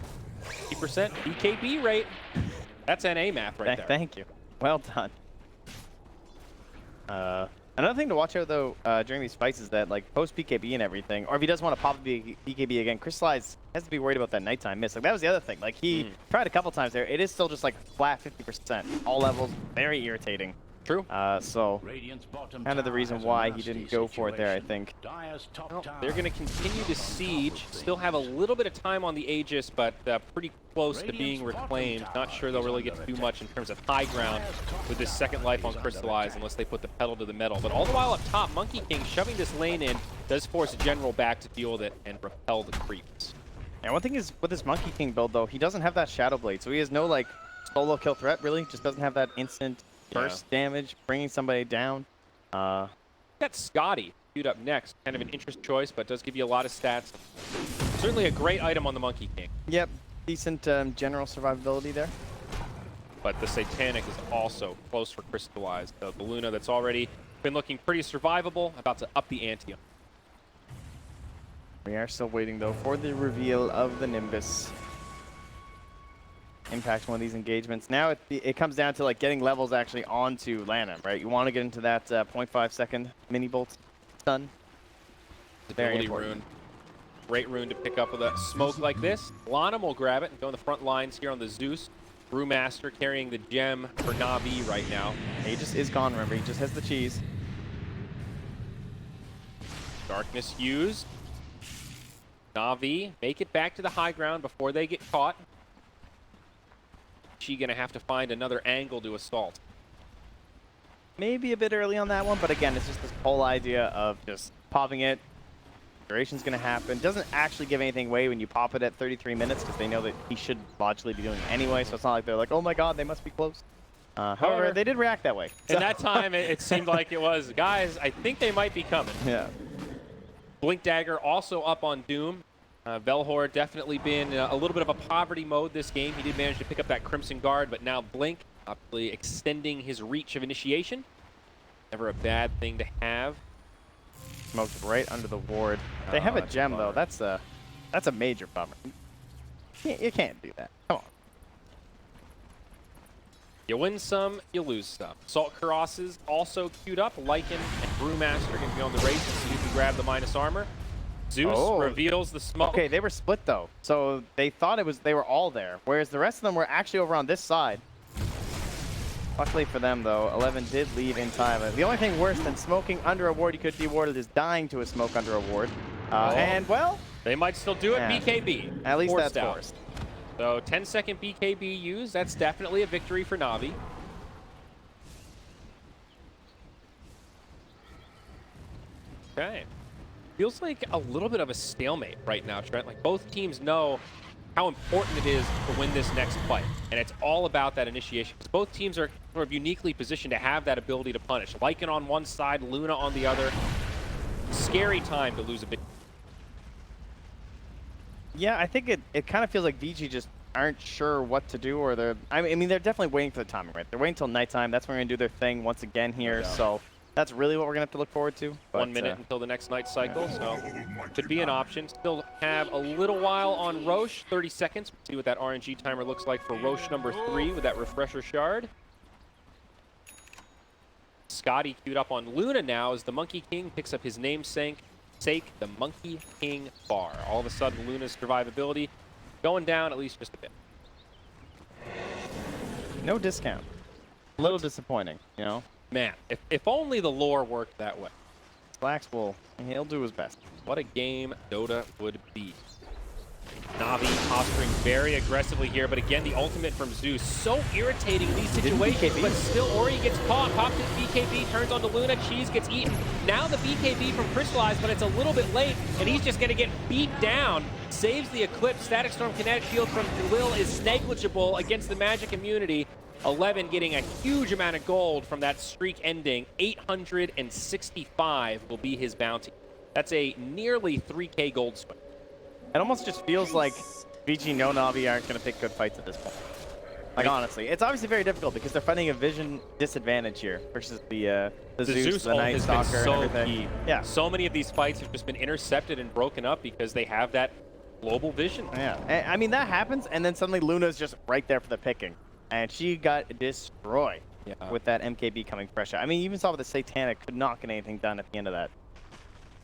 50% BKB rate. That's NA math right there. Thank you. Well done. Another thing to watch out though during these fights is that like post BKB and everything, or if he does want to pop the BKB again, Crystallize has to be worried about that nighttime miss. Like that was the other thing. Like he tried a couple times there. It is still just like flat 50%, all levels, very irritating. True. So kind of the reason why he didn't go for it there, I think. Well, they're going to continue to siege. Still have a little bit of time on the Aegis, but pretty close to being reclaimed. Not sure they'll really get too much in terms of high ground with this second life on Crystallize unless they put the pedal to the metal. But all the while up top, Monkey King shoving this lane in does force General back to deal with it and repel the creeps. And one thing is with this Monkey King build though, he doesn't have that Shadow Blade, so he has no like solo kill threat really. Just doesn't have that instant burst damage, bringing somebody down. Got Scotty queued up next. Kind of an interest choice, but does give you a lot of stats. Certainly a great item on the Monkey King. Yep, decent general survivability there. But the Satanic is also close for Crystallized. The Luna that's already been looking pretty survivable, about to up the ante. We are still waiting though for the reveal of the Nimbus. Impact one of these engagements. Now it comes down to like getting levels actually onto Lana, right? You want to get into that 0.5 second mini bolt stun. Very important. Rune. Great rune to pick up with a smoke like this. Lana will grab it and go in the front lines here on the Zeus. Brewmaster carrying the gem for Navi right now. Aegis is gone, remember, he just has the cheese. Darkness used. Navi make it back to the high ground before they get caught. Vici going to have to find another angle to assault. Maybe a bit early on that one, but again, it's just this whole idea of just popping it. Duration's going to happen. Doesn't actually give anything away when you pop it at 33 minutes because they know that he should logically be doing it anyway, so it's not like they're like, oh my god, they must be close. However, they did react that way. In that time, it seemed like it was, guys, I think they might be coming. Yeah. Blink Dagger also up on Doom. Velhor definitely been a little bit of a poverty mode this game. He did manage to pick up that Crimson Guard, but now Blink obviously extending his reach of initiation. Never a bad thing to have. Smoked right under the ward. They have a gem though. That's a major bummer. You can't do that. Come on. You win some, you lose some. Salt Karosses also queued up. Lycan and Brewmaster going to be on the race and see who can grab the minus armor. Zeus reveals the smoke. Okay, they were split though, so they thought they were all there, whereas the rest of them were actually over on this side. Luckily for them though, 11 did leave in time. The only thing worse than smoking under a ward you could be warded is dying to a smoke under a ward. And well, they might still do it. Yeah. BKB. At least forced that's out. forced. So 10-second BKB used. That's definitely a victory for Navi. Okay. Feels like a little bit of a stalemate right now, Trent. Like both teams know how important it is to win this next fight. And it's all about that initiation. Because both teams are sort of uniquely positioned to have that ability to punish. Lycan on one side, Luna on the other. Scary time to lose a bit. Yeah, I think it kind of feels like VG just aren't sure what to do, or I mean, they're definitely waiting for the timing, right? They're waiting until nighttime. That's when we're going to do their thing once again here. So that's really what we're going to have to look forward to. But, 1 minute until the next night cycle, so could be an option. Still have a little while on Roche, 30 seconds. See what that RNG timer looks like for Roche number 3 with that refresher shard. Scotty queued up on Luna now as the Monkey King picks up his namesake, the Monkey King bar. All of a sudden, Luna's survivability going down at least just a bit. No discount. A little disappointing, you know? Man, if only the lore worked that way. Slacks he'll do his best. What a game Dota would be. Navi posturing very aggressively here, but again, the ultimate from Zeus. So irritating in these situations, but still Ori gets caught. Pops his BKB, turns onto Luna, Cheese gets eaten. Now the BKB from Crystallize, but it's a little bit late, and he's just gonna get beat down. Saves the Eclipse. Static Storm Kinetic Shield from Will is negligible against the Magic immunity. 11 getting a huge amount of gold from that streak ending. 865 will be his bounty. That's a nearly 3K gold swing. It almost just feels like VG no Navi aren't going to pick good fights at this point. Like, honestly. It's obviously very difficult because they're fighting a vision disadvantage here versus the Zeus, the Night Stalker, and everything. Key. Yeah. So many of these fights have just been intercepted and broken up because they have that global vision. Yeah. I mean, that happens, and then suddenly Luna's just right there for the picking. And she got destroyed with that MKB coming fresh out. I mean, you even saw with the Satanic could not get anything done at the end of that.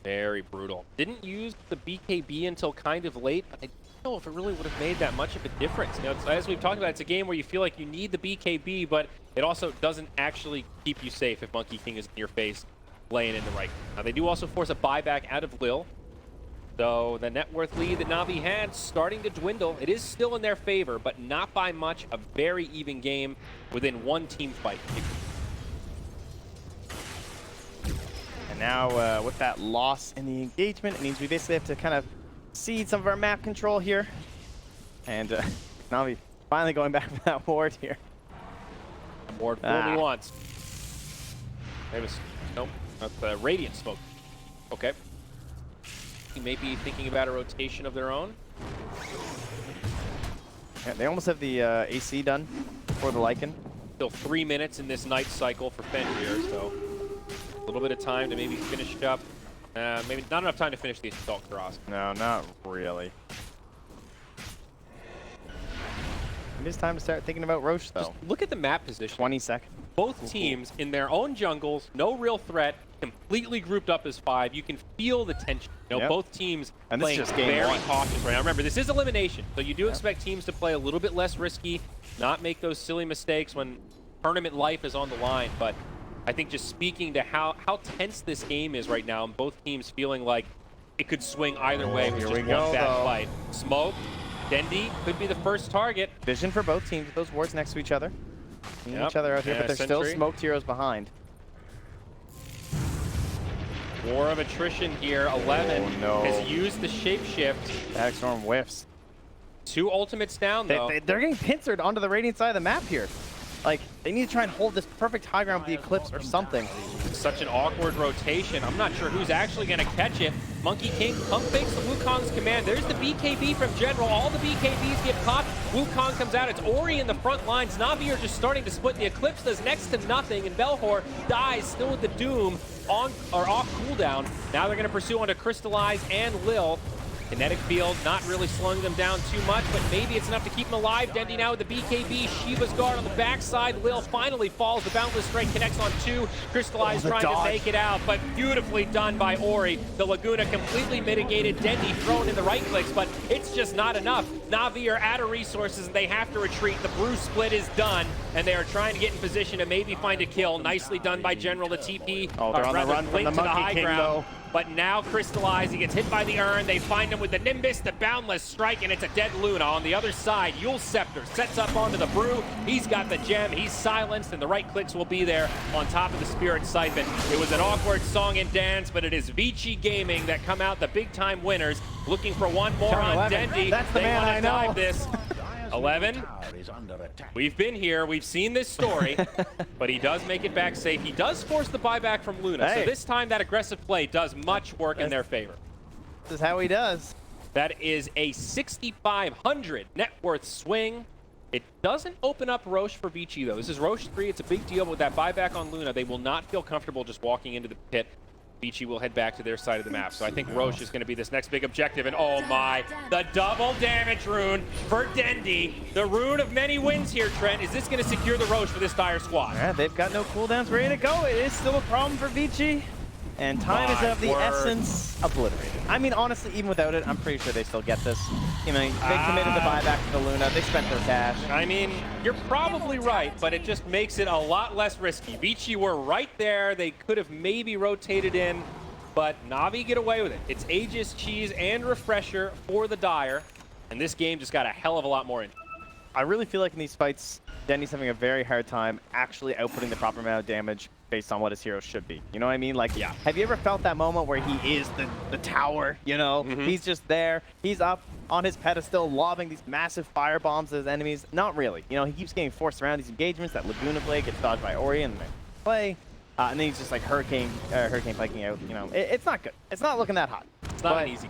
Very brutal. Didn't use the BKB until kind of late, but I don't know if it really would have made that much of a difference. You know, as we've talked about, it's a game where you feel like you need the BKB, but it also doesn't actually keep you safe if Monkey King is in your face, laying in the right. Now, they do also force a buyback out of Lil. So the net worth lead that Navi had starting to dwindle. It is still in their favor, but not by much. A very even game within one team fight. And now with that loss in the engagement, it means we basically have to kind of cede some of our map control here. And Navi finally going back for that ward here. Ward only once. Nope, that's the Radiant Smoke. Okay. He may be thinking about a rotation of their own. Yeah, they almost have the AC done for the Lycan. Still 3 minutes in this night cycle for Fenrir, so a little bit of time to maybe finish it up. Maybe not enough time to finish the Assault Cross. No, not really. It is time to start thinking about Roche, though. Just look at the map position. 20 seconds. Both teams in their own jungles, no real threat, completely grouped up as 5. You can feel the tension. You know, both teams playing very cautious right now. Remember, this is elimination, so you do expect teams to play a little bit less risky, not make those silly mistakes when tournament life is on the line. But I think just speaking to how tense this game is right now, and both teams feeling like it could swing either way with just one bad fight. Smoke, Dendy could be the first target. Vision for both teams with those wards next to each other. Seeing Yep. each other out here, Yeah, but there's still sentry. smoked heroes behind. War of attrition here. 11 Oh, no. has used the shapeshift. Static Storm whiffs. 2 ultimates down, though. They're getting pincered onto the Radiant side of the map here. Like, they need to try and hold this perfect high ground with the Eclipse or something. Such an awkward rotation. I'm not sure who's actually going to catch it. Monkey King pump fakes the Wukong's command. There's the BKB from General. All the BKBs get popped. Wukong comes out. It's Ori in the front lines. Navi are just starting to split. The Eclipse does next to nothing, and Belhor dies still with the Doom on or off cooldown. Now they're going to pursue onto Crystallize and Lil. Kinetic Field not really slowing them down too much, but maybe it's enough to keep them alive. Dendy now with the BKB. Shiva's guard on the backside. Lil finally falls. The Boundless Strike connects on 2. Crystallize trying dodge. to make it out, but beautifully done by Ori. The Laguna completely mitigated. Dendy thrown in the right clicks, but it's just not enough. Navi are out of resources and they have to retreat. The Brew split is done, and they are trying to get in position to maybe find a kill. Nicely done by General. The TP, Oh, they're on the run from blink the to the Monkey high King, ground. though. But now Crystallize, he gets hit by the urn. They find him with the Nimbus, the Boundless Strike, and it's a dead Luna. On the other side, Yule Scepter sets up onto the Brew. He's got the gem. He's silenced, and the right clicks will be there on top of the Spirit Siphon. It was an awkward song and dance, but it is Vici Gaming that come out the big-time winners. Looking for one more Turn on 11. Dendy. That's the They man wanna I know. dive this. 11. We've been here. We've seen this story. But he does make it back safe. He does force the buyback from Luna. Hey. So this time that aggressive play does much work in their favor. This is how he does. That is a 6,500 net worth swing. It doesn't open up Roche for Vici, though. This is Roche 3. It's a big deal with that buyback on Luna. They will not feel comfortable just walking into the pit. Vici will head back to their side of the map. So I think Roche is going to be this next big objective. And oh my, the double damage rune for Dendy. The rune of many wins here, Trent. Is this going to secure the Roche for this dire squad? Yeah, they've got no cooldowns ready to go. It is still a problem for Vici. And time is My of the word. essence. Obliterated. I mean, honestly, even without it, I'm pretty sure they still get this. You know, they committed the buyback to the Luna. They spent their cash. I mean, you're probably right, but it just makes it a lot less risky. Vici were right there. They could have maybe rotated in, but Navi get away with it. It's Aegis, Cheese, and Refresher for the Dire, and this game just got a hell of a lot more in. I really feel like in these fights, Denny's having a very hard time actually outputting the proper amount of damage based on what his hero should be. You know what I mean? Like, Yeah. Have you ever felt that moment where he is the tower, you know? He's just there. He's up on his pedestal, lobbing these massive fire bombs at his enemies. Not really. You know, he keeps getting forced around these engagements. That Laguna play gets dodged by Ori and they play. And then he's just like hurricane piking out. You know, it's not good. It's not looking that hot. It's not But an easy.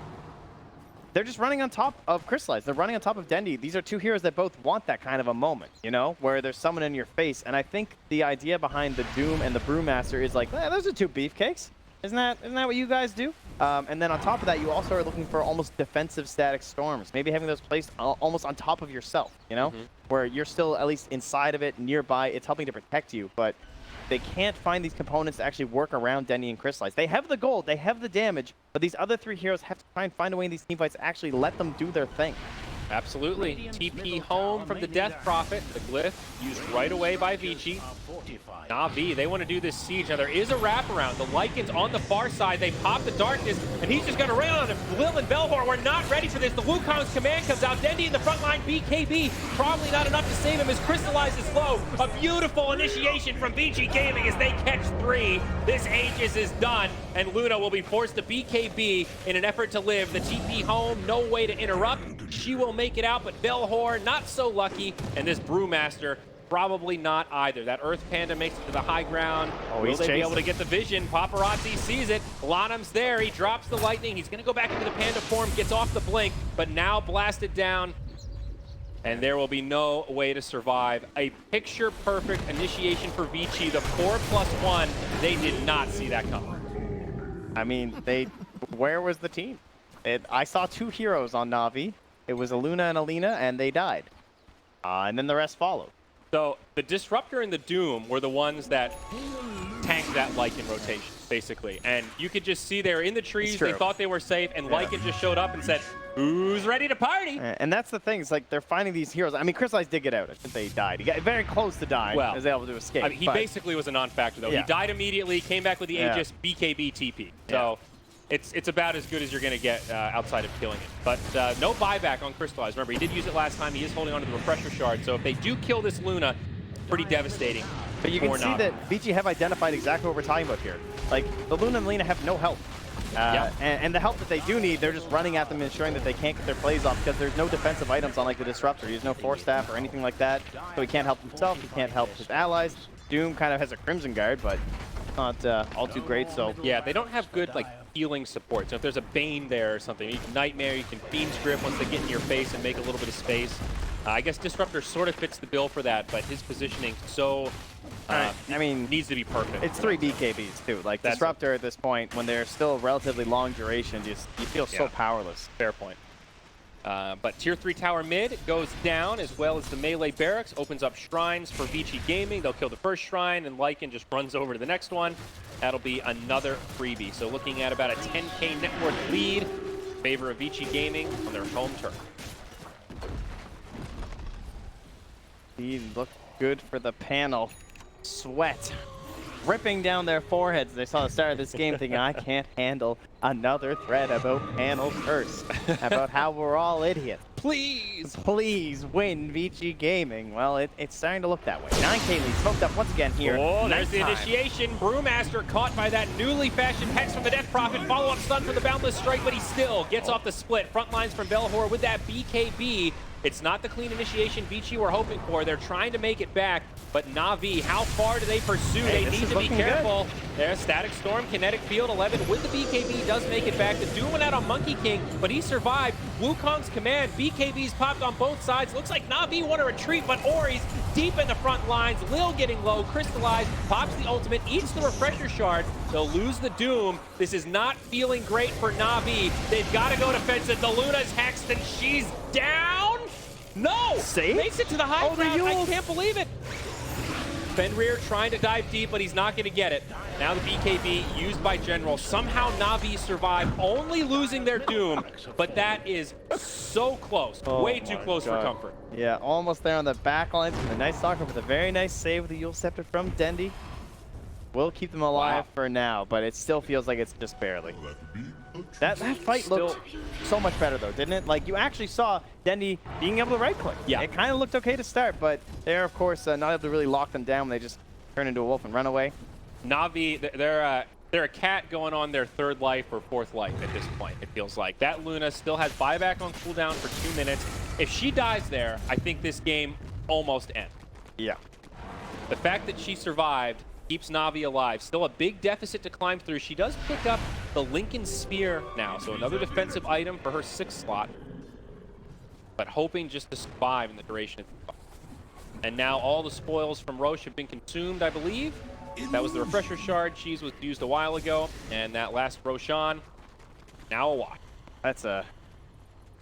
they're just running on top of Crystallize. They're running on top of Dendy. These are two heroes that both want that kind of a moment, you know, where there's someone in your face. And I think the idea behind the Doom and the Brewmaster is like, those are two beefcakes. Isn't that what you guys do? And then on top of that, you also are looking for almost defensive static storms. Maybe having those placed almost on top of yourself, you know, where you're still at least inside of it, nearby. It's helping to protect you, but they can't find these components to actually work around Dendy and Crystallize. They have the gold, they have the damage, but these other three heroes have to try and find a way in these teamfights to actually let them do their thing. Absolutely. TP home from the Death Prophet. The glyph used right away by Vici. Navi, they want to do this siege. Now, there is a wraparound. The Lycans on the far side. They pop the darkness, and he's just going to rail on him. Lil and Belhor were not ready for this. The Wukong's command comes out. Dendy in the front line. BKB, probably not enough to save him as Crystallize is low. A beautiful initiation from Vici Gaming as they catch 3. This Aegis is done, and Luna will be forced to BKB in an effort to live. The TP home, no way to interrupt. She will make it out, but Belhor not so lucky, and this Brewmaster probably not either. That Earth Panda makes it to the high ground. Oh, Will he's they be chasing. able to get the vision? Paparazzi sees it. Lanham's there. He drops the lightning. He's going to go back into the panda form, gets off the blink, but now blasted down. And there will be no way to survive. A picture-perfect initiation for Vici. The 4+1. They did not see that coming. I mean, where was the team? I saw two heroes on Navi. It was a Luna and a Lena, and they died. And then the rest followed. So the Disruptor and the Doom were the ones that tanked that Lycan rotation, basically. And you could just see they were in the trees. They thought they were safe, and Lycan just showed up and said, "Who's ready to party?" And that's the thing. It's like they're finding these heroes. I mean, Crystallize did get out. I shouldn't say he died. He got very close to dying. Well, was able to escape. I mean, he basically was a non-factor, though. Yeah. He died immediately, came back with the Yeah. Aegis, BKB, TP. Yeah. So It's about as good as you're going to get outside of killing it. But no buyback on Crystallize. Remember, he did use it last time. He is holding on to the Refresher Shard. So if they do kill this Luna, pretty devastating. But you can see that Vici have identified exactly what we're talking about here. Like, the Luna and Lena have no help. And the help that they do need, they're just running at them, ensuring that they can't get their plays off because there's no defensive items on like the Disruptor. He has no Force Staff or anything like that, so he can't help himself, he can't help his allies. Doom kind of has a Crimson Guard, but not all too great, so... Yeah, they don't have good, like, healing support. So if there's a Bane there or something, you can Nightmare, you can Fiend's Grip once they get in your face and make a little bit of space. I guess Disruptor sort of fits the bill for that, but his positioning so... I mean, needs to be perfect. It's 3 BKBs too. Like Disruptor at this point, when they're still relatively long duration, you feel so powerless. Fair point. But tier 3 tower mid goes down, as well as the melee barracks opens up shrines for Vici Gaming. They'll kill the first shrine, and Lycan just runs over to the next one. That'll be another freebie. So looking at about a 10k net worth lead in favor of Vici Gaming on their home turf. He looked good for the panel. Sweat ripping down their foreheads. They saw the start of this game thinking, I can't handle another thread about panel curse, about how we're all idiots. Please win Vici Gaming. Well, it's starting to look that way. 9k lead smoked up once again here. Oh, there's the initiation. Brewmaster caught by that newly fashioned Hex from the Death Prophet. Follow-up stun for the Boundless Strike, but he still gets off the split. Front lines from Belhor with that BKB. It's not the clean initiation Vici were hoping for. They're trying to make it back, but Navi, how far do they pursue? Hey, they need to be careful. There's Static Storm, Kinetic Field, 11 with the BKB does make it back. The Doom went out on Monkey King, but he survived. Wukong's command, BKBs popped on both sides. Looks like Navi want to retreat, but Ori's deep in the front lines. Lil getting low, Crystallized, pops the ultimate, eats the Refresher Shard. They'll lose the Doom. This is not feeling great for Navi. They've got to go defensive. The Luna's hexed, and she's down. No! Safe? Makes it to the high ground. I Yule. can't believe it. Fenrir trying to dive deep, but he's not going to get it. Now the BKB used by General. Somehow Navi survived, only losing their Doom, but that is so close. Way too close for comfort. Yeah, almost there on the back lines with a nice soccer with a very nice save with the Yule Scepter from Dendi. We'll keep them alive for now, but it still feels like it's just barely. That fight looked so much better though, didn't it? Like you actually saw Dendi being able to right click. Yeah. It kind of looked okay to start, but they're of course not able to really lock them down. They just turn into a wolf and run away. Navi, they're a cat going on their 3rd life or 4th life at this point, it feels like. That Luna still has buyback on cooldown for 2 minutes. If she dies there, I think this game almost ends. Yeah. The fact that she survived keeps Navi alive. Still a big deficit to climb through. She does pick up the Lincoln Spear now, so another defensive item for her 6th slot. But hoping just to survive in the duration of the fight. And now all the spoils from Roche have been consumed, I believe. That was the Refresher Shard. Cheese was used a while ago. And that last Roshan, now a wash. That's a...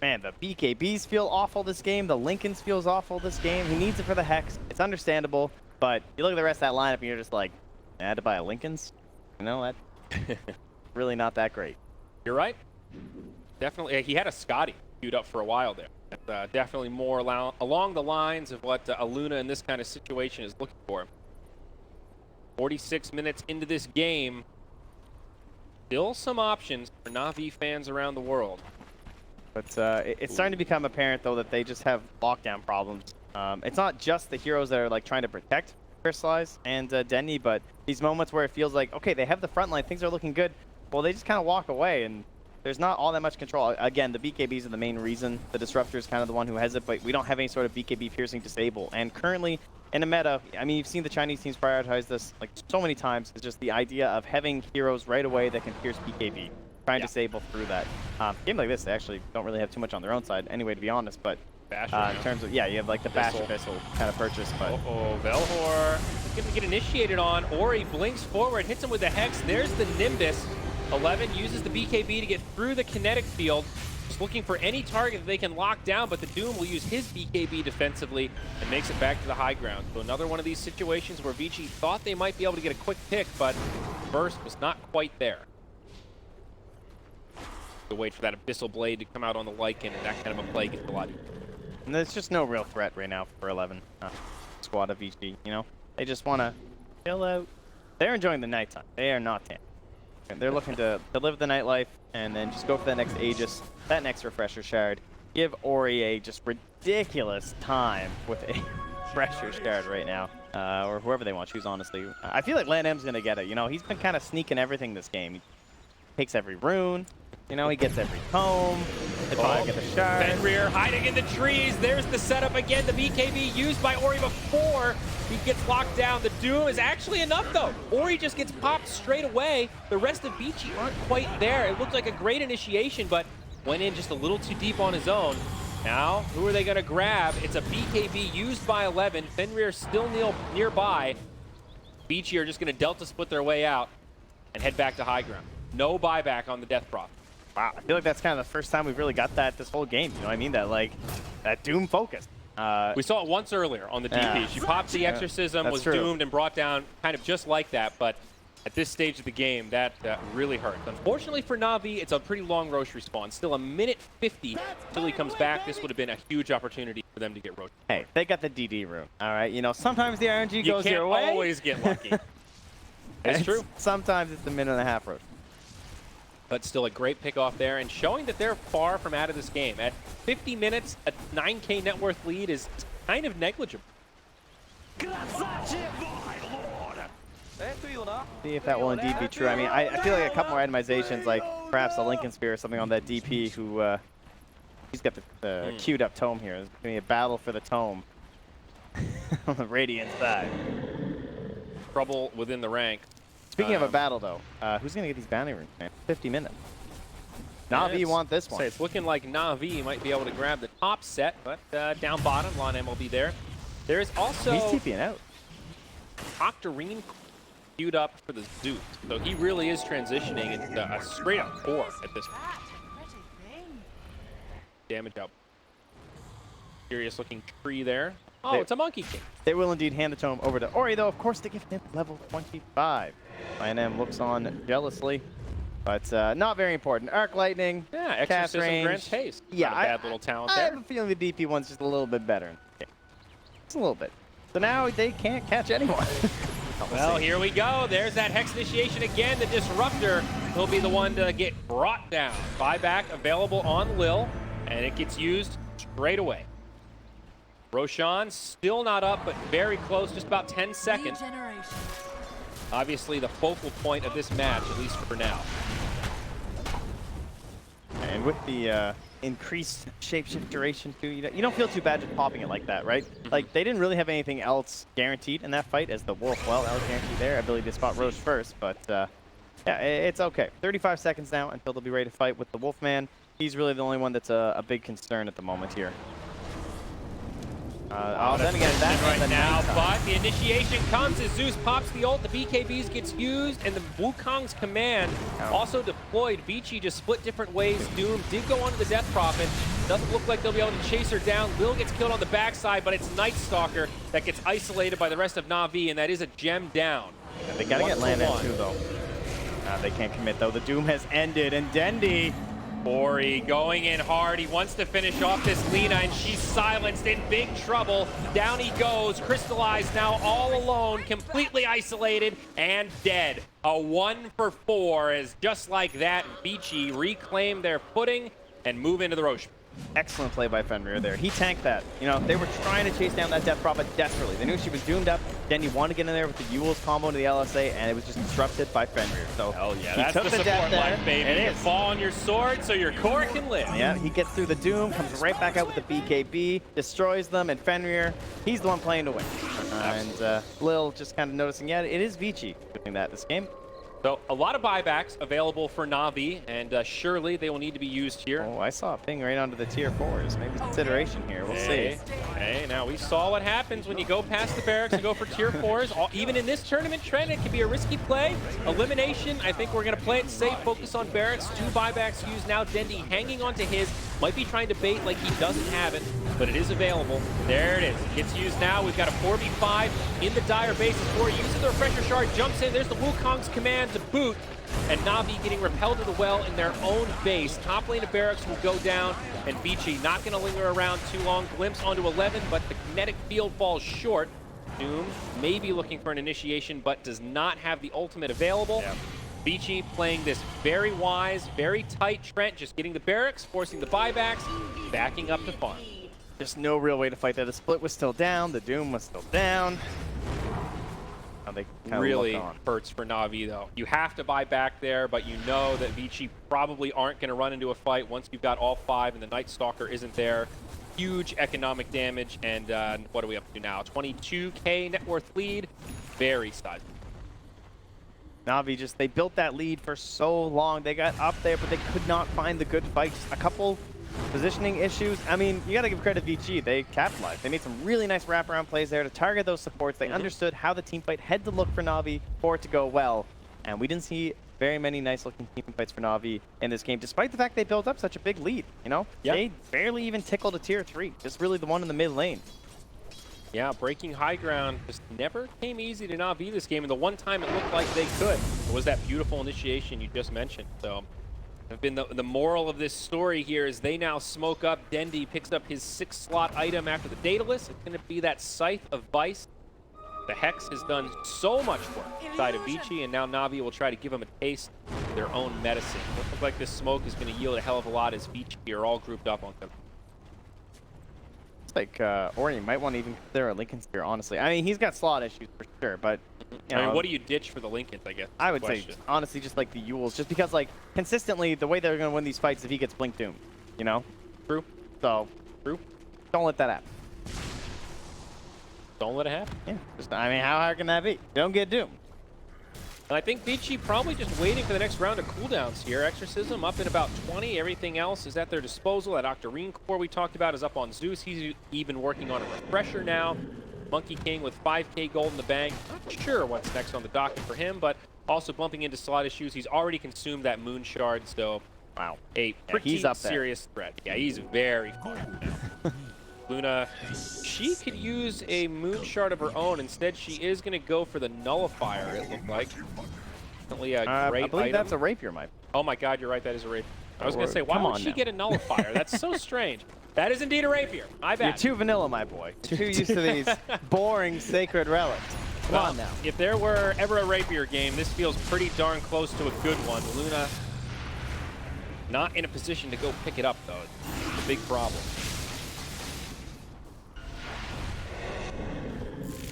Man, the BKBs feel awful this game. The Lincolns feels awful this game. He needs it for the Hex. It's understandable. But you look at the rest of that lineup and you're just like, I had to buy a Lincoln's? You know, that really not that great. You're right. Definitely. He had a Scotty queued up for a while there. Definitely more along the lines of what a Luna in this kind of situation is looking for. 46 minutes into this game. Still some options for Navi fans around the world. But it's starting to become apparent, though, that they just have lockdown problems. It's not just the heroes that are like trying to protect Crystallize and Denny, but these moments where it feels like, okay, they have the front line, things are looking good. Well, they just kind of walk away, and there's not all that much control. Again, the BKBs are the main reason. The Disruptor is kind of the one who has it, but we don't have any sort of BKB piercing disable. And currently, in the meta, I mean, you've seen the Chinese teams prioritize this like so many times. It's just the idea of having heroes right away that can pierce BKB, trying to disable through that. Game like this, they actually don't really have too much on their own side anyway, to be honest, but in terms of, yeah, you have like the Bash Abyssal kind of purchase, but... Uh-oh, Velhor is going to get initiated on. Ori blinks forward, hits him with the Hex. There's the Nimbus. 11 uses the BKB to get through the kinetic field. Just looking for any target that they can lock down, but the Doom will use his BKB defensively and makes it back to the high ground. So another one of these situations where Vici thought they might be able to get a quick pick, but burst was not quite there. To wait for that Abyssal Blade to come out on the Lycan, and that kind of a play gets a lot easier. And there's just no real threat right now for 11. Squad of Vici, you know? They just want to chill out. They're enjoying the nighttime. They are not tan. They're looking to live the nightlife and then just go for that next Aegis, that next Refresher Shard. Give Ori a just ridiculous time with a Refresher Shard right now. Or whoever they want to choose, honestly. I feel like LandM's going to get it. You know, he's been kind of sneaking everything this game. He takes every rune. You know, he gets every tome. They probably get the shard. Fenrir hiding in the trees. There's the setup again. The BKB used by Ori before he gets locked down. The Doom is actually enough, though. Ori just gets popped straight away. The rest of Beachy aren't quite there. It looked like a great initiation, but went in just a little too deep on his own. Now, who are they going to grab? It's a BKB used by 11. Fenrir still nearby. Beachy are just going to Delta split their way out and head back to high ground. No buyback on the Death Prop. Wow, I feel like that's kind of the first time we've really got that this whole game. You know what I mean? That Doom focus. We saw it once earlier on the DP. Yeah. She popped the Exorcism, was doomed, and brought down kind of just like that. But at this stage of the game, that really hurt. Unfortunately for Navi, it's a pretty long Roche respawn. Still a minute 50 until he comes back. This would have been a huge opportunity for them to get Roche. Hey, they got the DD rune. All right, you know, sometimes the RNG goes your way. You can't always get lucky. That's true. Sometimes it's a minute and a half Roche. But still a great pick off there and showing that they're far from out of this game. At 50 minutes, a 9K net worth lead is kind of negligible. See if that will indeed be true. I mean, I feel like a couple more itemizations, like perhaps a Lincoln Spear or something on that DP who, he's got the queued up tome here. There's going to be a battle for the tome on the Radiant side. Trouble within the rank. Speaking of a battle, though, who's going to get these bounty runes, man? 50 minutes. Navi want this one. It's looking like Navi might be able to grab the top set, but down bottom, LonM will be there. There is also... He's TPing out. Octarine queued up for the Zeus. So he really is transitioning into a straight-up core at this point. Damage out. Curious-looking tree there. Oh, it's a Monkey King. They will indeed hand the tome over to Ori, though. Of course, they give him level 25. LandM looks on jealously, but not very important. Arc Lightning, Yeah, cast Exorcism range. grants haste. Yeah, Not a bad little talent I there. have a feeling the DP one's just a little bit better. Just a little bit. So now they can't catch anyone. Well, here we go. There's that Hex initiation again. The Disruptor will be the one to get brought down. Buyback available on Lil, and it gets used straight away. Roshan still not up, but very close, just about 10 seconds. Obviously the focal point of this match, at least for now. And with the increased shapeshift duration too, you don't feel too bad just popping it like that, right? Like, they didn't really have anything else guaranteed in that fight as the Wolf. Well, that was guaranteed there. Ability to spot Roche first, but yeah, it's okay. 35 seconds now until they'll be ready to fight with the Wolfman. He's really the only one that's a big concern at the moment here. Then again, that's right now, but the initiation comes as Zeus pops the ult, the BKBs gets used, and the Wukong's command also deployed. Beachy just split different ways. Doom did go onto the Death Prophet. Doesn't look like they'll be able to chase her down. Lil gets killed on the backside, but it's Night Stalker that gets isolated by the rest of Navi, and that is a gem down. Yeah, they gotta get LandM too, though. They can't commit, though. The Doom has ended, and Dendi... Ori going in hard. He wants to finish off this Lina, and she's silenced, in big trouble. Down he goes. Crystallized now all alone, completely isolated and dead. A 1 for 4 is just like that. Beachy reclaim their footing and move into the Roche. Excellent play by Fenrir there. He tanked that. You know, they were trying to chase down that Death Prophet desperately. They knew she was doomed up. Dendi wanted to get in there with the Yule's combo to the LSA, and it was just disrupted by Fenrir. So hell yeah, he that's took the the support death life, there. baby. It You is. fall on your sword so your core can live. Yeah, he gets through the Doom, comes right back out with the BKB, destroys them, and Fenrir, he's the one playing to win. And Lil just kind of noticing, yeah, it is Vici doing that this game. So a lot of buybacks available for Navi, and surely they will need to be used here. Oh, I saw a ping right onto the tier 4s. Maybe consideration here. We'll see. Hey, now we saw what happens when you go past the barracks and go for tier 4s. Even in this tournament trend, it can be a risky play. Elimination, I think we're going to play it safe, focus on barracks. 2 buybacks used now. Dendi hanging onto his. Might be trying to bait like he doesn't have it, but it is available. There it is. Gets used now. We've got a 4v5 in the Dire base. Before he uses the Refresher Shard, jumps in. There's the Wukong's command to boot. And Navi getting repelled to the well in their own base. Top lane of barracks will go down, and Vici not going to linger around too long. Glimpse onto 11, but the kinetic field falls short. Doom may be looking for an initiation, but does not have the ultimate available. Yeah. Vici playing this very wise, very tight Trent, just getting the barracks, forcing the buybacks, backing up to farm. Just no real way to fight there. The split was still down. The Doom was still down. Now they kinda Really look on. hurts for Navi, though. You have to buy back there, but you know that Vici probably aren't going to run into a fight once you've got all 5 and the Night Stalker isn't there. Huge economic damage, and what are we up to now? 22K net worth lead. Very sizable. Navi just, they built that lead for so long. They got up there, but they could not find the good fights. A couple positioning issues. I mean, you got to give credit to VG. They capitalized. They made some really nice wraparound plays there to target those supports. They understood how the team fight had to look for Navi for it to go well. And we didn't see very many nice looking team fights for Navi in this game, despite the fact they built up such a big lead. You know, they barely even tickled a tier 3. Just really the one in the mid lane. Yeah, breaking high ground just never came easy to Navi this game, and the one time it looked like they could was that beautiful initiation you just mentioned. So, have been the moral of this story here is they now smoke up. Dendi picks up his 6-slot item after the Daedalus. It's going to be that Scythe of Vice. The Hex has done so much work inside of Vici, and now Navi will try to give them a taste of their own medicine. Looks like this smoke is going to yield a hell of a lot as Vici are all grouped up on them. It's like, Ori might want to even consider a Lincoln Spear, honestly. I mean, he's got slot issues for sure, but, you know, I mean, what do you ditch for the Lincolns, I guess? I would say, honestly, just like the Yules, just because, like, consistently, the way they're going to win these fights is if he gets Blink Doom, you know? True. So, don't let that happen. Don't let it happen. Yeah, just, I mean, how hard can that be? Don't get Doom. And I think Vici probably just waiting for the next round of cooldowns here. Exorcism up in about 20. Everything else is at their disposal. That Octarine core we talked about is up on Zeus. He's even working on a refresher now. Monkey King with 5K gold in the bank. Not sure what's next on the docket for him, but also bumping into slot issues. He's already consumed that Moon Shard, so Wow. a pretty he's up there. serious threat. Yeah, he's very far now. Luna, she could use a Moon Shard of her own. Instead, she is going to go for the Nullifier, it looked like. Definitely a great I believe item. that's a Rapier, Mike. Oh my god, you're right, that is a rapier. I was going to say, why Come would on she now. get a Nullifier? That's so strange. That is indeed a rapier. My bad. You're too vanilla, my boy. Too used to these boring sacred relics. Come Well, on now. If there were ever a rapier game, this feels pretty darn close to a good one. Luna not in a position to go pick it up, though. It's a big problem.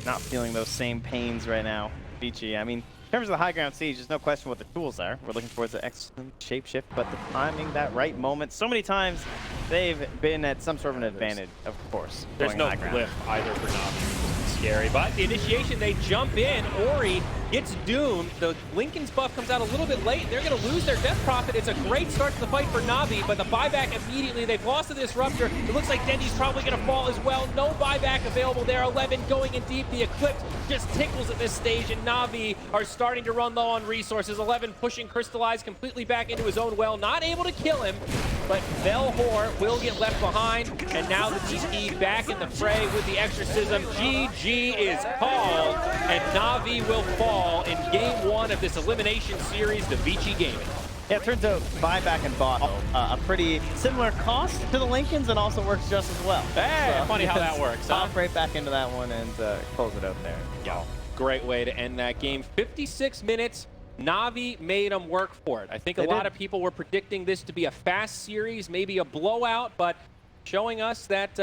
Not feeling those same pains right now, Vici. I mean, in terms of the high ground siege, there's no question what the tools are. We're looking towards the excellent shapeshift, but the timing, that right moment, so many times they've been at some sort of an advantage, of course. There's going no high ground. cliff either for Navi. Scary, but the initiation, they jump in. Ori gets doomed. The Lincoln's buff comes out a little bit late, and they're going to lose their Death Prophet. It's a great start to the fight for Navi, but the buyback immediately, they've lost the Disruptor. It looks like Dendi's probably going to fall as well. No buyback available there. 11 going in deep. The Eclipse just tickles at this stage, and Navi are starting to run low on resources. 11 pushing Crystallize completely back into his own well. Not able to kill him, but Velhor will get left behind, and now the DP back in the fray with the Exorcism. GG is called, and Navi will fall in game 1 of this elimination series to Vici Gaming. Yeah, it turns out buyback and bot a pretty similar cost to the Lincolns and also works just as well. Hey, funny how that works, huh? Hop right back into that one and close it out there. Yeah, great way to end that game. 56 minutes. Navi made them work for it. I think a lot of people were predicting this to be a fast series, maybe a blowout, but showing us that